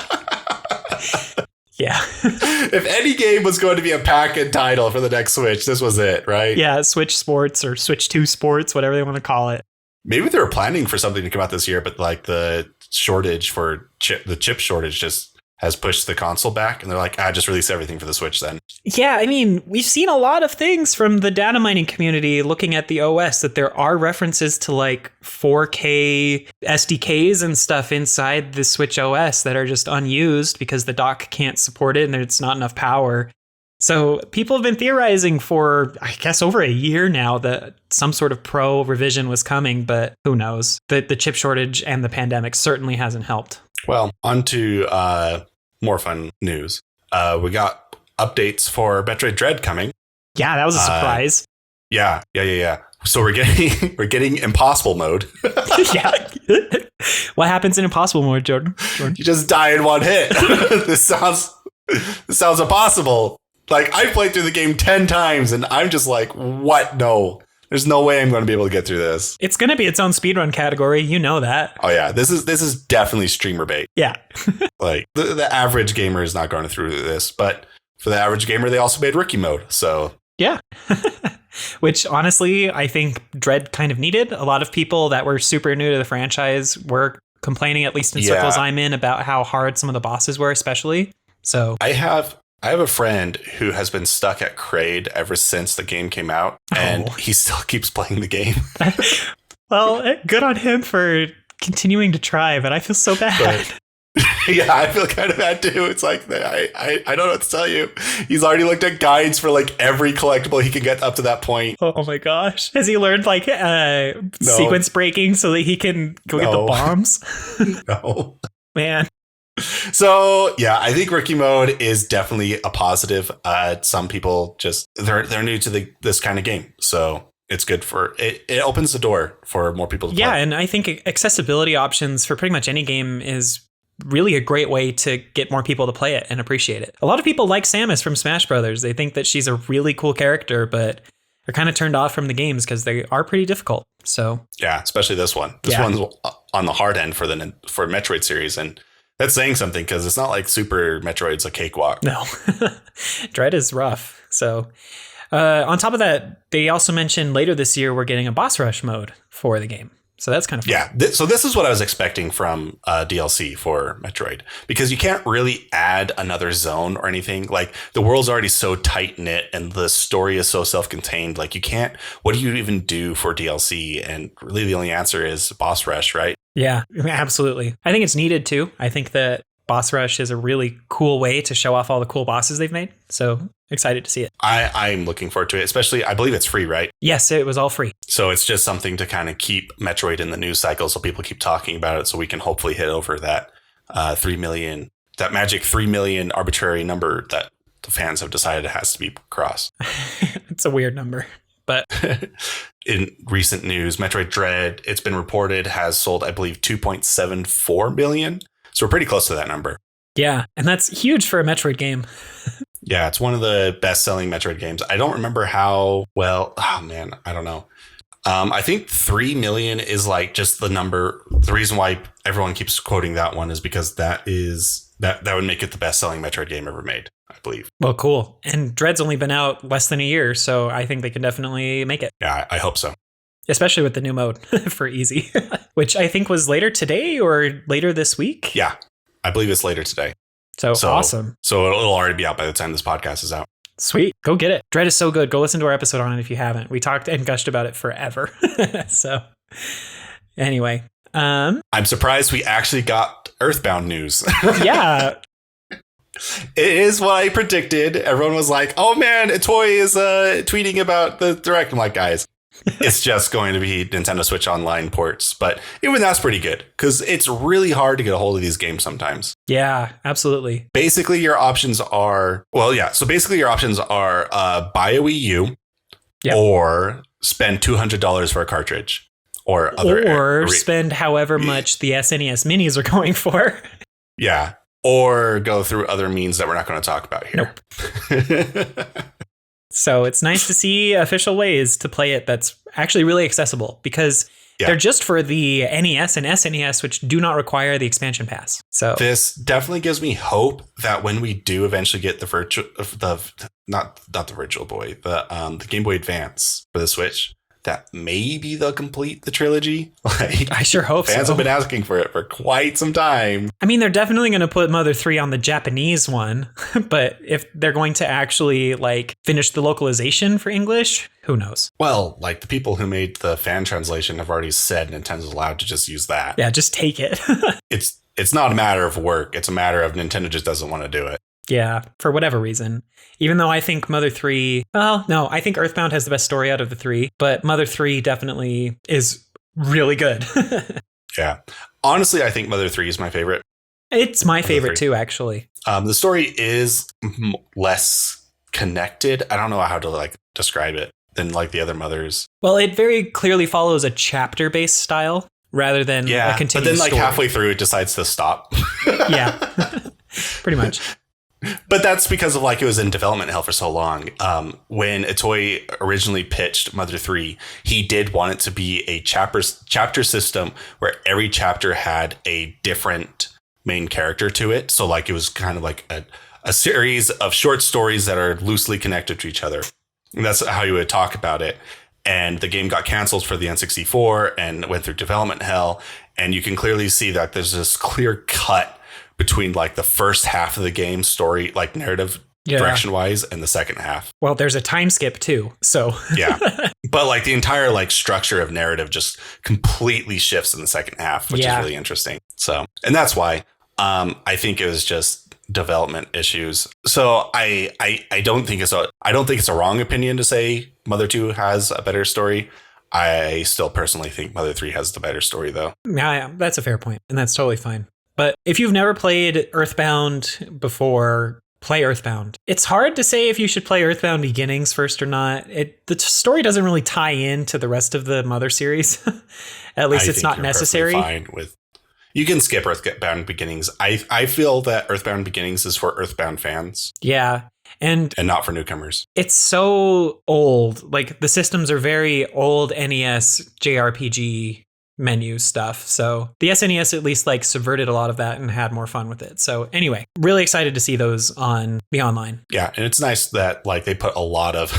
Yeah. If any game was going to be a pack-in title for the next Switch, this was it, right? Yeah, Switch Sports or Switch 2 Sports, whatever they want to call it. Maybe they were planning for something to come out this year, but like the shortage for the chip shortage just has pushed the console back, and they're like, just release everything for the Switch then. Yeah, I mean, we've seen a lot of things from the data mining community looking at the OS, that there are references to like 4K SDKs and stuff inside the Switch OS that are just unused because the dock can't support it and it's not enough power. So people have been theorizing for, I guess, over a year now that some sort of pro revision was coming, but who knows? The chip shortage and the pandemic certainly hasn't helped. Well, on to more fun news. We got updates for Metroid Dread coming. Yeah, that was a surprise. Yeah. So we're getting impossible mode. Yeah. What happens in impossible mode, Jordan? You just die in one hit. This sounds impossible. Like, I played through the game 10 times and I'm just like, what? No. There's no way I'm going to be able to get through this. It's going to be its own speedrun category. You know that. Oh, yeah. This is definitely streamer bait. Yeah. Like, the average gamer is not going through this. But for the average gamer, they also made rookie mode. So, yeah. Which, honestly, I think Dread kind of needed. A lot of people that were super new to the franchise were complaining, at least in circles I'm in, about how hard some of the bosses were, especially. So I have a friend who has been stuck at Kraid ever since the game came out, and he still keeps playing the game. Well, good on him for continuing to try, but I feel so bad. Yeah, I feel kind of bad too. It's like, I don't know what to tell you. He's already looked at guides for like every collectible he can get up to that point. Oh my gosh. Has he learned like sequence breaking so that he can go get the bombs? No. Man. So yeah, I think rookie mode is definitely a positive. Some people just they're new to this kind of game, so it's good for it. It opens the door for more people to play. Yeah, and I think accessibility options for pretty much any game is really a great way to get more people to play it and appreciate it. A lot of people like Samus from Smash Brothers. They think that she's a really cool character, but they're kind of turned off from the games because they are pretty difficult. So yeah, especially this one. This one's on the hard end for Metroid series, and that's saying something because it's not like Super Metroid's a cakewalk. No, Dread is rough. So on top of that, they also mentioned later this year we're getting a boss rush mode for the game. So that's kind of fun. Yeah. So this is what I was expecting from DLC for Metroid, because you can't really add another zone or anything. Like the world's already so tight knit and the story is so self-contained. Like you can't, what do you even do for DLC? And really the only answer is boss rush, right? Yeah, absolutely. I think it's needed too. I think that boss rush is a really cool way to show off all the cool bosses they've made. So excited to see it. I'm looking forward to it, especially I believe it's free, right? Yes, it was all free. So it's just something to kind of keep Metroid in the news cycle so people keep talking about it so we can hopefully hit over that 3 million, that magic 3 million arbitrary number that the fans have decided it has to be crossed. It's a weird number, but in recent news, Metroid Dread, it's been reported, has sold, I believe, 2.74 million. So we're pretty close to that number. Yeah, and that's huge for a Metroid game. Yeah, it's one of the best-selling Metroid games. I don't remember how well. Oh, man, I don't know. I think 3 million is like just the number. The reason why everyone keeps quoting that one is because that would make it the best-selling Metroid game ever made, I believe. Well, cool. And Dread's only been out less than a year, so I think they can definitely make it. Yeah, I hope so. Especially with the new mode for easy, which I think was later today or later this week. Yeah, I believe it's later today. So awesome. So it'll already be out by the time this podcast is out. Sweet. Go get it. Dread is so good. Go listen to our episode on it if you haven't. We talked and gushed about it forever. So anyway. I'm surprised we actually got Earthbound news. Yeah. It is what I predicted. Everyone was like, oh man, Toy is tweeting about the Direct. I'm like, guys, it's just going to be Nintendo Switch Online ports. But even that's pretty good because it's really hard to get a hold of these games sometimes. Yeah, absolutely. Basically, your options are, So basically your options are buy a Wii U or spend $200 for a cartridge or spend however much the SNES minis are going for. Yeah. Or go through other means that we're not going to talk about here. Nope. So it's nice to see official ways to play it that's actually really accessible because they're just for the NES and SNES, which do not require the expansion pass. So this definitely gives me hope that when we do eventually get not the Virtual Boy, the Game Boy Advance for the Switch, that maybe they'll complete the trilogy. Like, I sure hope fans have been asking for it for quite some time. I mean, they're definitely going to put Mother 3 on the Japanese one, but if they're going to actually like finish the localization for English, who knows? Well, like the people who made the fan translation have already said Nintendo's allowed to just use that. Yeah, just take it. It's not a matter of work. It's a matter of Nintendo just doesn't want to do it. Yeah, for whatever reason. Even though I think Mother 3, I think Earthbound has the best story out of the three, but Mother 3 definitely is really good. Yeah. Honestly, I think Mother 3 is my favorite. It's my favorite too, actually. The story is less connected. I don't know how to describe it than like the other Mothers. Well, it very clearly follows a chapter-based style rather than a continuous but then story. Halfway through it decides to stop. Yeah, pretty much. But that's because of it was in development hell for so long. When Itoy originally pitched Mother 3, he did want it to be a chapter system where every chapter had a different main character to it. So it was kind of like a series of short stories that are loosely connected to each other. And that's how you would talk about it. And the game got canceled for the N64 and went through development hell. And you can clearly see that there's this clear cut between the first half of the game story, narrative direction wise, and the second half. Well, there's a time skip too. So yeah, but the entire structure of narrative just completely shifts in the second half, which is really interesting. So, and that's why I think it was just development issues. So I don't think it's a wrong opinion to say Mother 2 has a better story. I still personally think Mother 3 has the better story though. Yeah, that's a fair point, and that's totally fine. But if you've never played Earthbound before, play Earthbound. It's hard to say if you should play Earthbound Beginnings first or not. The story doesn't really tie in to the rest of the Mother series. At least it's not necessary. Fine with, you can skip Earthbound Beginnings. I feel that Earthbound Beginnings is for Earthbound fans. Yeah. And not for newcomers. It's so old. Like the systems are very old NES JRPG menu stuff. So the SNES at least like subverted a lot of that and had more fun with it. So anyway, really excited to see those on the online. Yeah, and it's nice that like they put a lot of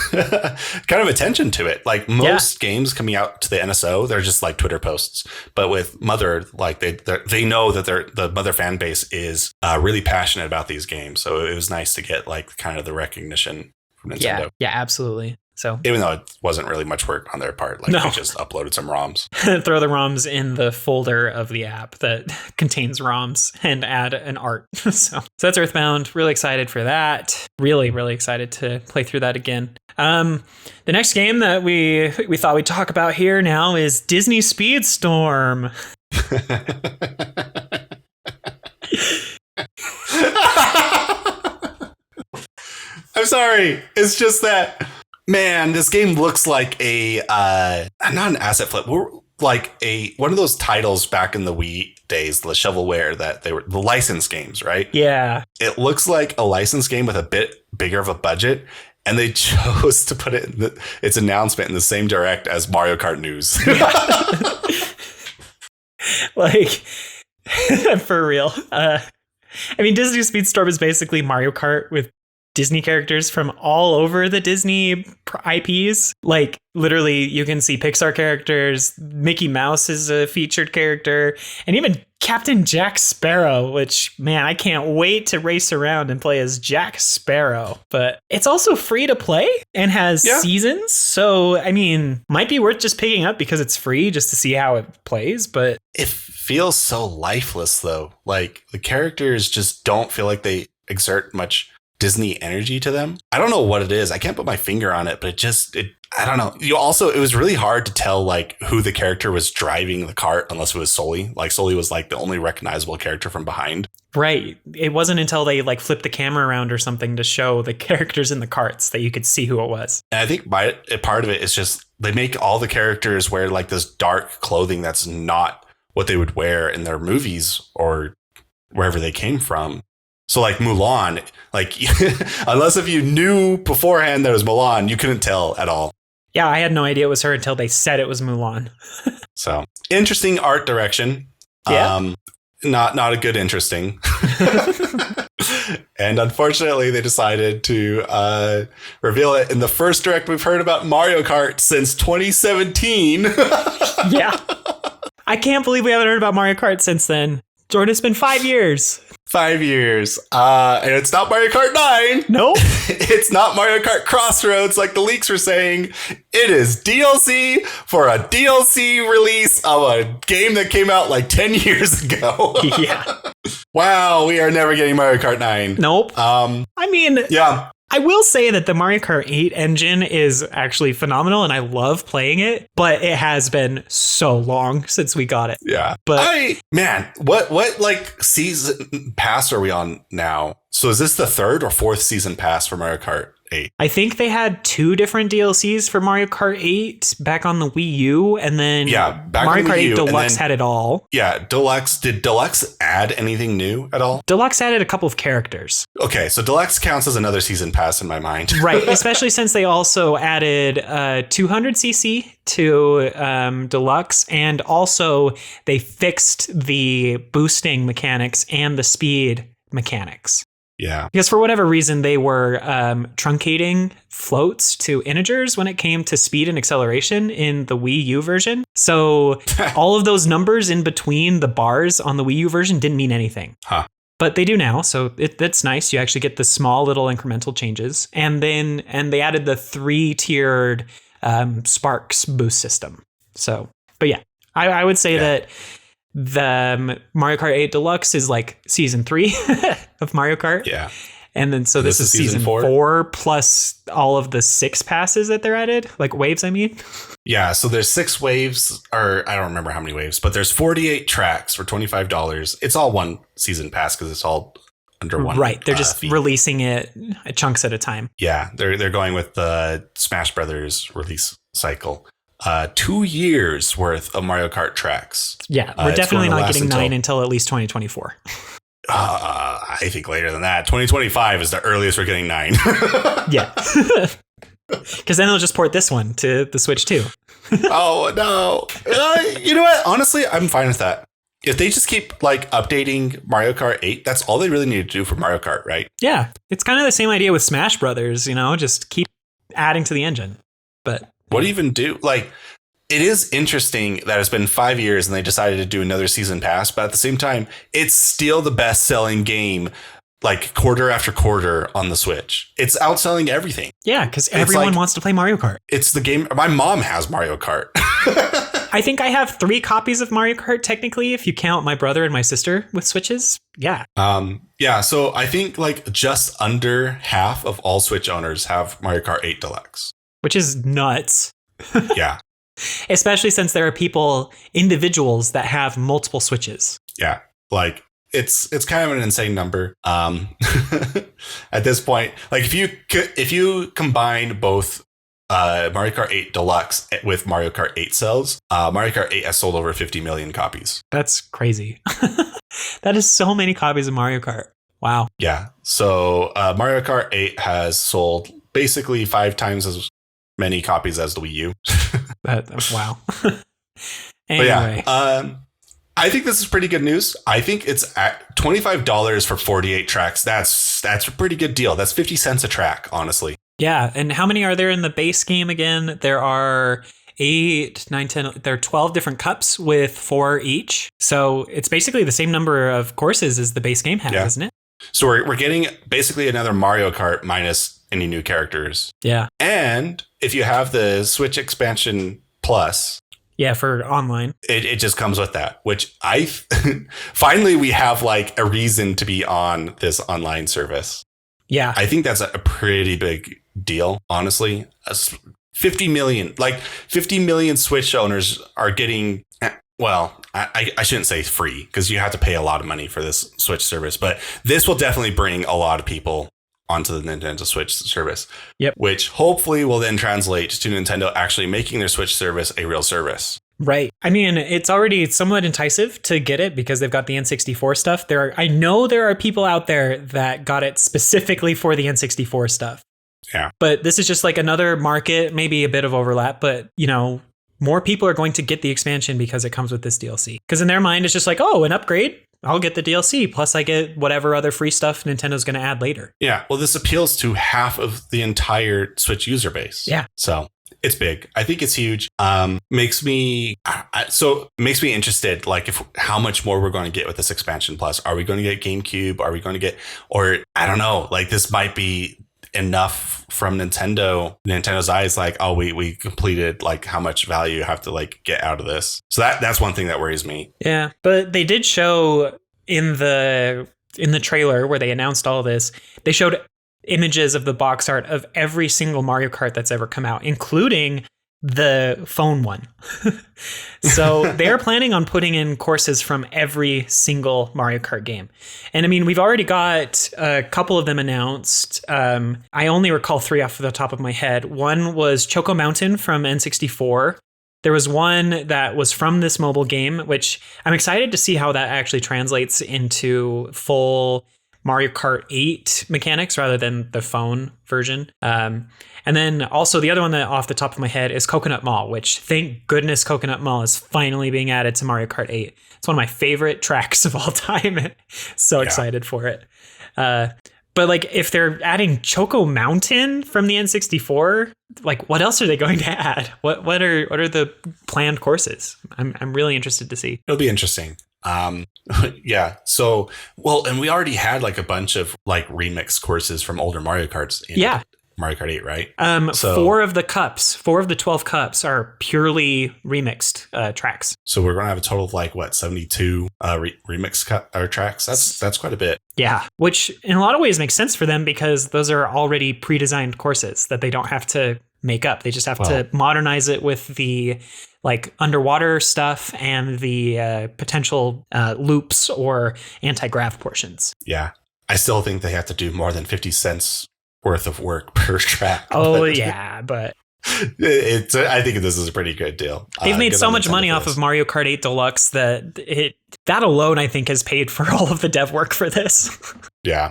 kind of attention to it. Like most games coming out to the NSO, they're just like Twitter posts. But with Mother, like they know that the Mother fan base is really passionate about these games. So it was nice to get like kind of the recognition from Nintendo. Yeah, absolutely. So even though it wasn't really much work on their part, like they just uploaded some ROMs. Throw the ROMs in the folder of the app that contains ROMs and add an art. So that's Earthbound. Really excited for that. Really, really excited to play through that again. The next game that we thought we'd talk about here now is Disney Speedstorm. I'm sorry. It's just that. Man, this game looks like not an asset flip. We're like one of those titles back in the Wii days, the shovelware that they were the license games, right? Yeah. It looks like a license game with a bit bigger of a budget, and they chose to put it in its announcement in the same direct as Mario Kart News. Like, for real. I mean, Disney Speedstorm is basically Mario Kart with Disney characters from all over the Disney IPs. Like literally you can see Pixar characters, Mickey Mouse is a featured character, and even Captain Jack Sparrow, which, man, I can't wait to race around and play as Jack Sparrow. But it's also free to play and has seasons. So, I mean, might be worth just picking up because it's free just to see how it plays. But it feels so lifeless, though. Like the characters just don't feel like they exert much Disney energy to them. I don't know what it is. I can't put my finger on it, but I don't know. It was really hard to tell like who the character was driving the cart unless it was Sully. Like Sully was like the only recognizable character from behind. Right. It wasn't until they like flipped the camera around or something to show the characters in the carts that you could see who it was. And I think part of it is just they make all the characters wear like this dark clothing that's not what they would wear in their movies or wherever they came from. So like Mulan, like unless if you knew beforehand that it was Mulan, you couldn't tell at all. Yeah, I had no idea it was her until they said it was Mulan. So interesting art direction. Yeah. Not a good interesting. And unfortunately, they decided to reveal it in the first direct we've heard about Mario Kart since 2017. Yeah. I can't believe we haven't heard about Mario Kart since then. Jordan, it's been 5 years. 5 years. And it's not Mario Kart 9. Nope. It's not Mario Kart Crossroads like the leaks were saying. It is DLC for a DLC release of a game that came out like 10 years ago. Yeah. Wow, we are never getting Mario Kart 9. Nope. I mean, yeah. I will say that the Mario Kart 8 engine is actually phenomenal and I love playing it, but it has been so long since we got it. Yeah. But what like season pass are we on now? So is this the third or fourth season pass for Mario Kart 8? I think they had 2 different DLCs for Mario Kart 8 back on the Wii U, and then Mario Kart 8 Deluxe had it all. Yeah, Deluxe. Did Deluxe add anything new at all? Deluxe added a couple of characters. Okay, so Deluxe counts as another season pass in my mind. Right, especially since they also added 200cc to Deluxe, and also they fixed the boosting mechanics and the speed mechanics. Yeah. Because for whatever reason, they were truncating floats to integers when it came to speed and acceleration in the Wii U version. So all of those numbers in between the bars on the Wii U version didn't mean anything. Huh. But they do now. So that's nice. You actually get the small little incremental changes. And they added the 3-tiered Sparks boost system. So, but yeah, I would say that the Mario Kart 8 Deluxe is like season 3 of Mario Kart. Yeah. And then so this is season 4 plus all of the 6 passes that they're added, like waves, I mean. Yeah, so there's 6 waves, or I don't remember how many waves, but there's 48 tracks for $25. It's all one season pass because it's all under one. Right, they're just releasing it chunks at a time. Yeah, they're going with the Smash Brothers release cycle. 2 years worth of Mario Kart tracks. Yeah, we're definitely not getting 9 until at least 2024. I think later than that. 2025 is the earliest we're getting 9. Yeah. Because then they'll just port this one to the Switch too. Oh, no. You know what? Honestly, I'm fine with that. If they just keep like updating Mario Kart 8, that's all they really need to do for Mario Kart, right? Yeah. It's kind of the same idea with Smash Brothers, just keep adding to the engine. But what do you even do? Like, it is interesting that it's been 5 years and they decided to do another season pass, but at the same time, it's still the best selling game, like quarter after quarter on the Switch. It's outselling everything. Yeah, because everyone wants to play Mario Kart. It's the game. My mom has Mario Kart. I think I have 3 copies of Mario Kart, technically, if you count my brother and my sister with Switches. Yeah. Yeah. So I think like just under half of all Switch owners have Mario Kart 8 Deluxe, which is nuts. Yeah. Especially since there are individuals that have multiple Switches. Yeah. Like it's kind of an insane number. At this point, like if you combine both Mario Kart 8 Deluxe with Mario Kart 8 sales, Mario Kart 8 has sold over 50 million copies. That's crazy. That is so many copies of Mario Kart. Wow. Yeah. So Mario Kart 8 has sold basically 5 times as many copies as the Wii U. Wow. Anyway. But yeah, I think this is pretty good news. I think it's at $25 for 48 tracks. That's a pretty good deal. That's 50 cents a track, honestly. Yeah. And how many are there in the base game again? There are 8, 9, 10. There are 12 different cups with 4 each. So it's basically the same number of courses as the base game has, isn't it? So we're getting basically another Mario Kart minus any new characters. Yeah. And if you have the Switch expansion plus. Yeah, for online. It just comes with that, which finally we have like a reason to be on this online service. Yeah. I think that's a pretty big deal, honestly. 50 million Switch owners are getting, well, I shouldn't say free because you have to pay a lot of money for this Switch service, but this will definitely bring a lot of people onto the Nintendo Switch service. Yep. Which hopefully will then translate to Nintendo actually making their Switch service a real service. Right. I mean, it's already somewhat enticing to get it because they've got the N64 stuff. I know there are people out there that got it specifically for the N64 stuff. Yeah. But this is just like another market, maybe a bit of overlap, but more people are going to get the expansion because it comes with this DLC. Because in their mind, it's just like, oh, an upgrade. I'll get the DLC. Plus I get whatever other free stuff Nintendo's going to add later. Yeah. Well, this appeals to half of the entire Switch user base. Yeah. So it's big. I think it's huge. Makes me interested, like how much more we're going to get with this expansion plus. Are we going to get GameCube? Are we going to get, or I don't know, like this might be enough from Nintendo's eyes, like, oh, we completed, like how much value you have to like get out of this. So that's one thing that worries me. Yeah, but they did show in the trailer where they announced all this, they showed images of the box art of every single Mario Kart that's ever come out, including the phone one. So they're planning on putting in courses from every single Mario Kart game. And I mean, we've already got a couple of them announced. I only recall 3 off the top of my head. One was Choco Mountain from N64. There was one that was from this mobile game, which I'm excited to see how that actually translates into full Mario Kart 8 mechanics rather than the phone version. And then also the other one that off the top of my head is Coconut Mall, which thank goodness Coconut Mall is finally being added to Mario Kart 8. It's one of my favorite tracks of all time. So excited for it. But like if they're adding Choco Mountain from the N64, like what else are they going to add? What are the planned courses? I'm really interested to see. It'll be interesting. Yeah. So, well, and we already had like a bunch of like remix courses from older Mario Karts in Mario Kart 8, right? So 4 of the 12 cups are purely remixed tracks. So we're going to have a total of like 72 remix tracks. That's quite a bit. Yeah, which in a lot of ways makes sense for them because those are already pre-designed courses that they don't have to make up. They just have to modernize it with the like underwater stuff and the potential loops or anti-grav portions. Yeah. I still think they have to do more than 50 cents worth of work per track. Oh, yeah. But I think this is a pretty good deal. They've made Good so on much Nintendo money for off this. of Mario Kart 8 Deluxe that alone, I think, has paid for all of the dev work for this. Yeah.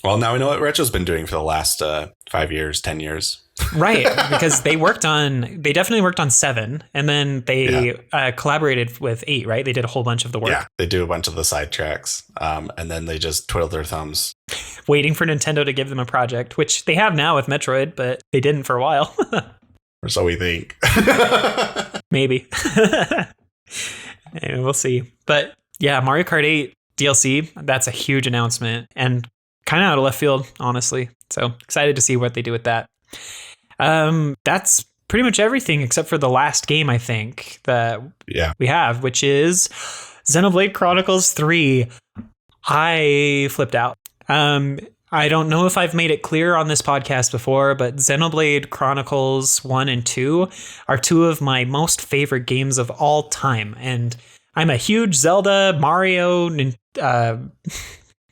Well, now we know what Retro's been doing for the last 5 years, 10 years. Right, because they definitely worked on 7, and then they collaborated with 8, right? They did a whole bunch of the work. Yeah, they do a bunch of the side tracks, and then they just twiddle their thumbs. Waiting for Nintendo to give them a project, which they have now with Metroid, but they didn't for a while. Or so we think. Maybe. Anyway, we'll see. But yeah, Mario Kart 8 DLC, that's a huge announcement, and kind of out of left field, honestly. So excited to see what they do with that. That's pretty much everything except for the last game, I think, that we have, which is Xenoblade Chronicles 3. I flipped out. I don't know if I've made it clear on this podcast before, but Xenoblade Chronicles 1 and 2 are two of my most favorite games of all time. And I'm a huge Zelda, Mario,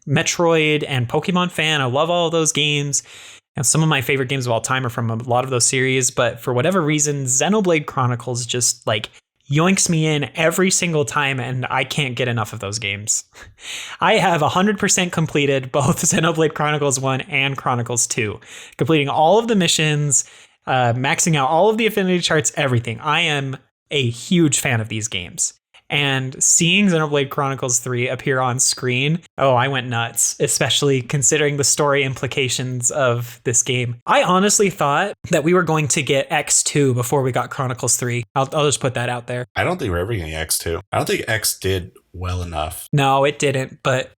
Metroid, and Pokemon fan. I love all of those games. And some of my favorite games of all time are from a lot of those series. But for whatever reason, Xenoblade Chronicles just like yoinks me in every single time, and I can't get enough of those games. I have 100% completed both Xenoblade Chronicles 1 and Chronicles 2, completing all of the missions, maxing out all of the affinity charts, everything. I am a huge fan of these games. And seeing Xenoblade Chronicles 3 appear on screen, I went nuts, especially considering the story implications of this game. I honestly thought that we were going to get X2 before we got Chronicles 3. I'll just put that out there. I don't think we're ever getting X2. I don't think X did well enough. No, it didn't, but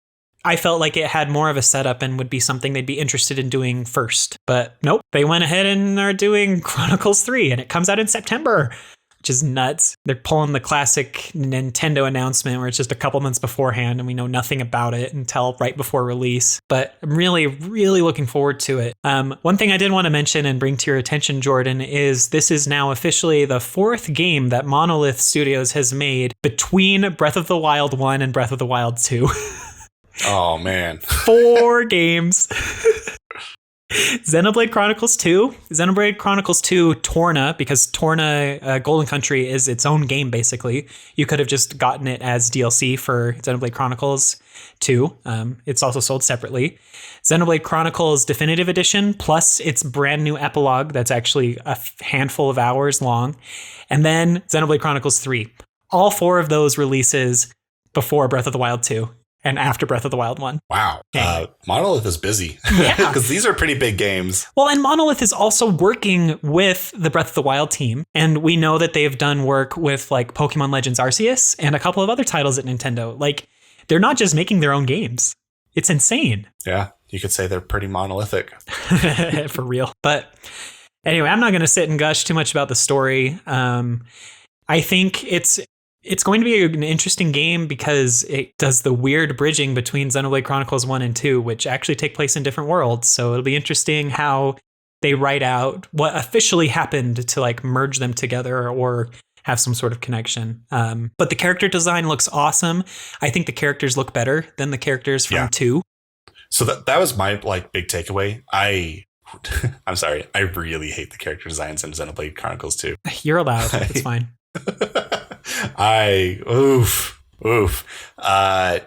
I felt like it had more of a setup and would be something they'd be interested in doing first. But nope, they went ahead and are doing Chronicles 3, and it comes out in September. Which is nuts. They're pulling the classic Nintendo announcement where it's just a couple months beforehand and we know nothing about it until right before release. But I'm really, really looking forward to it. One thing I did want to mention and bring to your attention, Jordan, is this is now officially the 4th game that Monolith Studios has made between Breath of the Wild 1 and Breath of the Wild 2. Oh, man. 4 games. Xenoblade Chronicles 2, Xenoblade Chronicles 2 Torna, because Torna Golden Country is its own game, basically. You could have just gotten it as DLC for Xenoblade Chronicles 2. It's also sold separately. Xenoblade Chronicles Definitive Edition, plus its brand new epilogue that's actually a handful of hours long. And then Xenoblade Chronicles 3. All 4 of those releases before Breath of the Wild 2. And after Breath of the Wild 1. Wow. Monolith is busy. Yeah. Because these are pretty big games. Well, and Monolith is also working with the Breath of the Wild team. And we know that they've done work with like Pokemon Legends Arceus and a couple of other titles at Nintendo. Like, they're not just making their own games. It's insane. Yeah, you could say they're pretty monolithic. For real. But anyway, I'm not going to sit and gush too much about the story. I think it's going to be an interesting game because it does the weird bridging between Xenoblade Chronicles 1 and 2, which actually take place in different worlds. So it'll be interesting how they write out what officially happened to like merge them together or have some sort of connection. But the character design looks awesome. I think the characters look better than the characters from 2. So that was my like big takeaway. I'm sorry. I really hate the character designs in Xenoblade Chronicles 2. You're allowed. It's fine. Oof.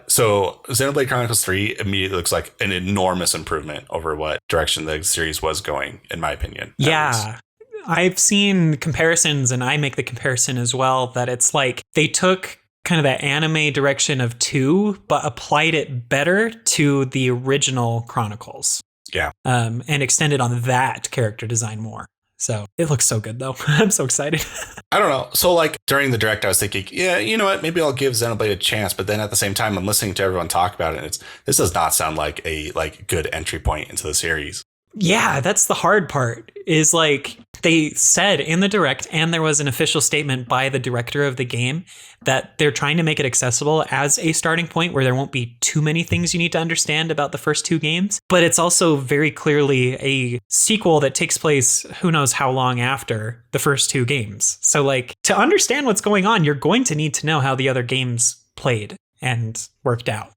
So Xenoblade Chronicles 3 immediately looks like an enormous improvement over what direction the series was going, in my opinion. Yeah. I've seen comparisons, and I make the comparison as well, that it's like they took kind of that anime direction of 2, but applied it better to the original Chronicles. Yeah. And extended on that character design more. So it looks so good, though. I'm so excited. I don't know. So like during the direct, I was thinking, yeah, you know what? Maybe I'll give Xenoblade a chance. But then at the same time, I'm listening to everyone talk about it. And this does not sound like a good entry point into the series. Yeah, that's the hard part is like they said in the direct, and there was an official statement by the director of the game that they're trying to make it accessible as a starting point where there won't be too many things you need to understand about the first 2 games. But it's also very clearly a sequel that takes place who knows how long after the first 2 games. So like to understand what's going on, you're going to need to know how the other games played and worked out.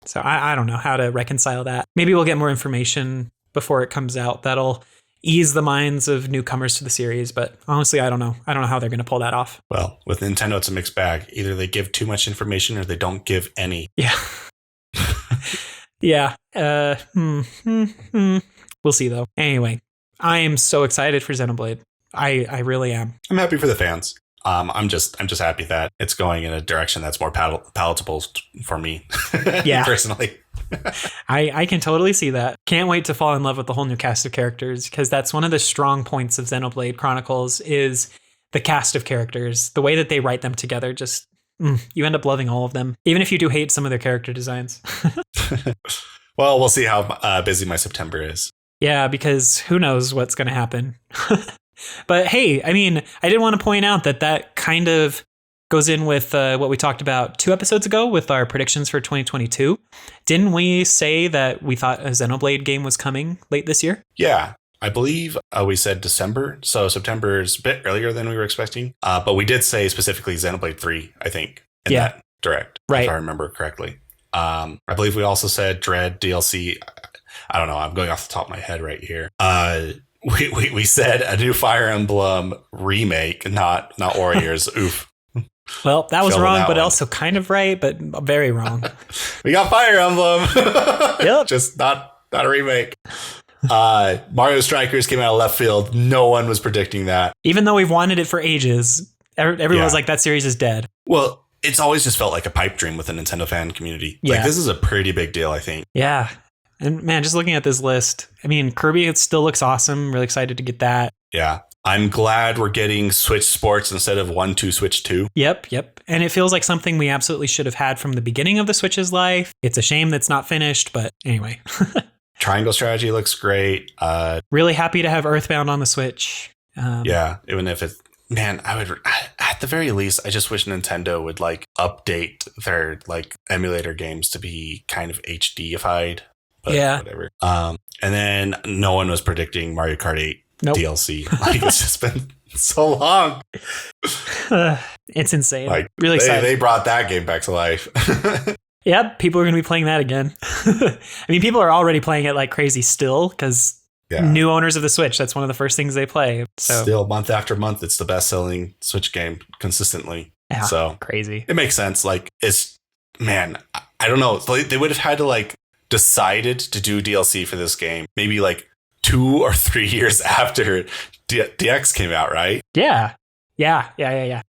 So I don't know how to reconcile that. Maybe we'll get more information before it comes out that'll ease the minds of newcomers to the series. But honestly, I don't know. I don't know how they're going to pull that off. Well, with Nintendo, it's a mixed bag. Either they give too much information or they don't give any. Yeah. Yeah. We'll see, though. Anyway, I am so excited for Xenoblade. I really am. I'm happy for the fans. I'm just happy that it's going in a direction that's more palatable for me. Yeah, personally. I can totally see that. Can't wait to fall in love with the whole new cast of characters, because that's one of the strong points of Xenoblade Chronicles is the cast of characters. The way that they write them together, just you end up loving all of them, even if you do hate some of their character designs. Well, we'll see how busy my September is. Yeah, because who knows what's going to happen. But hey, I mean, I did want to point out that kind of goes in with what we talked about 2 episodes ago with our predictions for 2022. Didn't we say that we thought a Xenoblade game was coming late this year? Yeah, I believe we said December. So September is a bit earlier than we were expecting. But we did say specifically Xenoblade 3, I think, in that direct, right, if I remember correctly. I believe we also said Dread DLC. I don't know. I'm going off the top of my head right here. We said a new Fire Emblem remake, not Warriors. Oof. Well, that was wrong, but also kind of right, but very wrong. We got Fire Emblem. Yep. Just not a remake. Mario Strikers came out of left field. No one was predicting that. Even though we've wanted it for ages, everyone was like, that series is dead. Well, it's always just felt like a pipe dream with the Nintendo fan community. Yeah. Like, this is a pretty big deal, I think. Yeah. And man, just looking at this list, I mean, Kirby, it still looks awesome. Really excited to get that. Yeah. I'm glad we're getting Switch Sports instead of 1-2 Switch 2. Yep. And it feels like something we absolutely should have had from the beginning of the Switch's life. It's a shame that's not finished, but anyway. Triangle strategy looks great. Really happy to have Earthbound on the Switch. Yeah, even if it's... Man, I would... At the very least, I just wish Nintendo would like update their like emulator games to be kind of HD-ified. But yeah. Whatever. And then no one was predicting Mario Kart 8 DLC. Like, it's just been so long. It's insane. Like, really excited. They brought that game back to life. Yep, people are going to be playing that again. I mean, people are already playing it like crazy still, because new owners of the Switch, that's one of the first things they play. So still, month after month, it's the best-selling Switch game consistently. Yeah, so crazy. It makes sense. Like, it's... Man, I don't know. They would have had to like decided to do DLC for this game maybe like 2 or 3 years after DX came out, right? Yeah.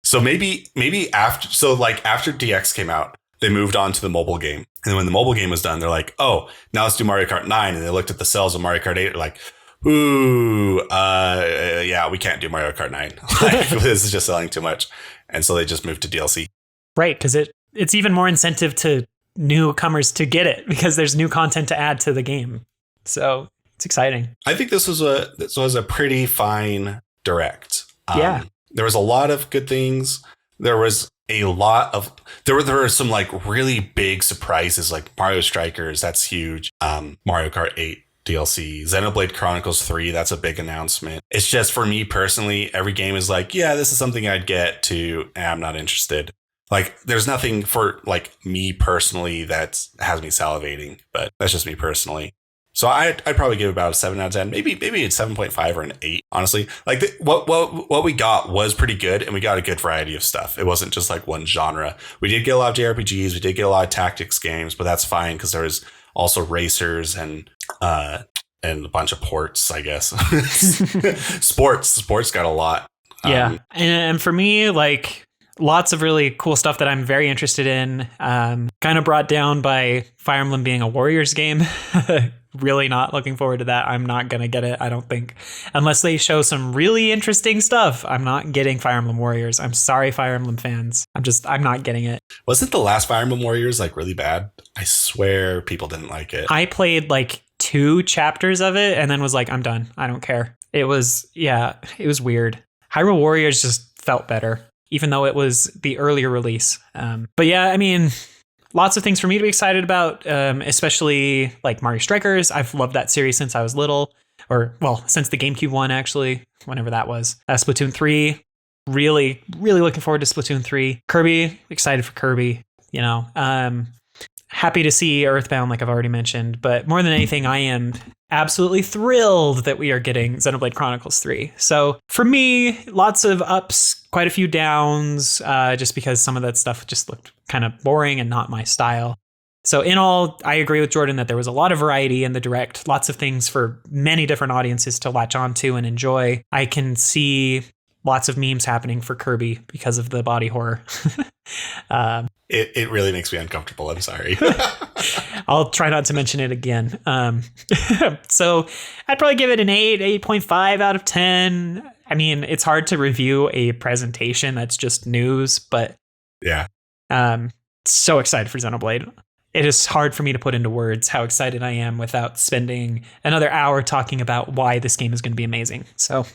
So maybe after DX came out, they moved on to the mobile game. And then when the mobile game was done, they're like, oh, now let's do Mario Kart 9. And they looked at the sales of Mario Kart 8. They're like, ooh, yeah, we can't do Mario Kart 9. Like, this is just selling too much. And so they just moved to DLC. Right, because it's even more incentive to newcomers to get it, because there's new content to add to the game. So it's exciting. I think this was a pretty fine direct. There was a lot of good things. There was a lot of there were some like really big surprises, like Mario Strikers, that's huge. Mario Kart 8 DLC, Xenoblade Chronicles 3, that's a big announcement. It's just, for me personally, every game is like, yeah, this is something I'd get to, and I'm not interested. Like, there's nothing for like me personally that has me salivating, but that's just me personally. So I'd probably give about a 7 out of 10. Maybe it's 7.5 or an 8. Honestly, like what we got was pretty good, and we got a good variety of stuff. It wasn't just like one genre. We did get a lot of JRPGs. We did get a lot of tactics games, but that's fine because there was also racers and a bunch of ports, I guess. Sports got a lot. Yeah, and for me, like, lots of really cool stuff that I'm very interested in. Kind of brought down by Fire Emblem being a Warriors game. Really not looking forward to that. I'm not going to get it, I don't think. Unless they show some really interesting stuff, I'm not getting Fire Emblem Warriors. I'm sorry, Fire Emblem fans. I'm not getting it. Wasn't the last Fire Emblem Warriors like really bad? I swear people didn't like it. I played like 2 chapters of it and then was like, I'm done. I don't care. It was weird. Hyrule Warriors just felt better, even though it was the earlier release. But yeah, I mean, lots of things for me to be excited about, especially like Mario Strikers. I've loved that series since I was little, since the GameCube one, actually, whenever that was. Splatoon 3, really, really looking forward to Splatoon 3. Kirby, excited for Kirby, you know. happy to see Earthbound, like I've already mentioned. But more than anything, I am absolutely thrilled that we are getting Xenoblade Chronicles 3. So for me, lots of ups, quite a few downs, just because some of that stuff just looked kind of boring and not my style. So in all, I agree with Jordan that there was a lot of variety in the Direct, lots of things for many different audiences to latch onto and enjoy. I can see lots of memes happening for Kirby because of the body horror. It really makes me uncomfortable. I'm sorry. I'll try not to mention it again. So I'd probably give it an 8.5 out of 10. I mean, it's hard to review a presentation that's just news, but yeah. So excited for Xenoblade. It is hard for me to put into words how excited I am without spending another hour talking about why this game is going to be amazing. So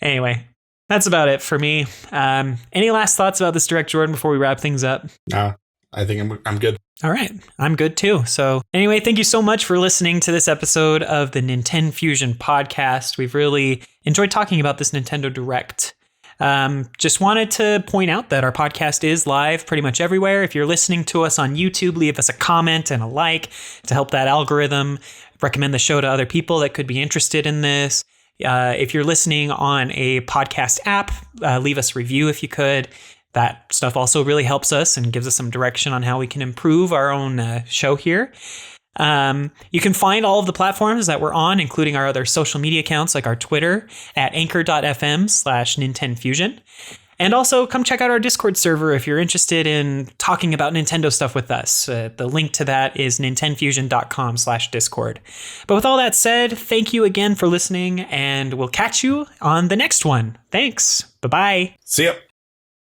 anyway, that's about it for me. Any last thoughts about this Direct, Jordan, before we wrap things up? No, I think I'm good. All right. I'm good too. So anyway, thank you so much for listening to this episode of the NintenFusion Podcast. We've really enjoyed talking about this Nintendo Direct. Just wanted to point out that our podcast is live pretty much everywhere. If you're listening to us on YouTube, leave us a comment and a like to help that algorithm. Recommend the show to other people that could be interested in this. If you're listening on a podcast app, leave us a review if you could. That stuff also really helps us and gives us some direction on how we can improve our own show here. You can find all of the platforms that we're on, including our other social media accounts like our Twitter at anchor.fm/NintenFusion. And also come check out our Discord server if you're interested in talking about Nintendo stuff with us. The link to that is nintenfusion.com/Discord. But with all that said, thank you again for listening, and we'll catch you on the next one. Thanks. Bye-bye. See ya.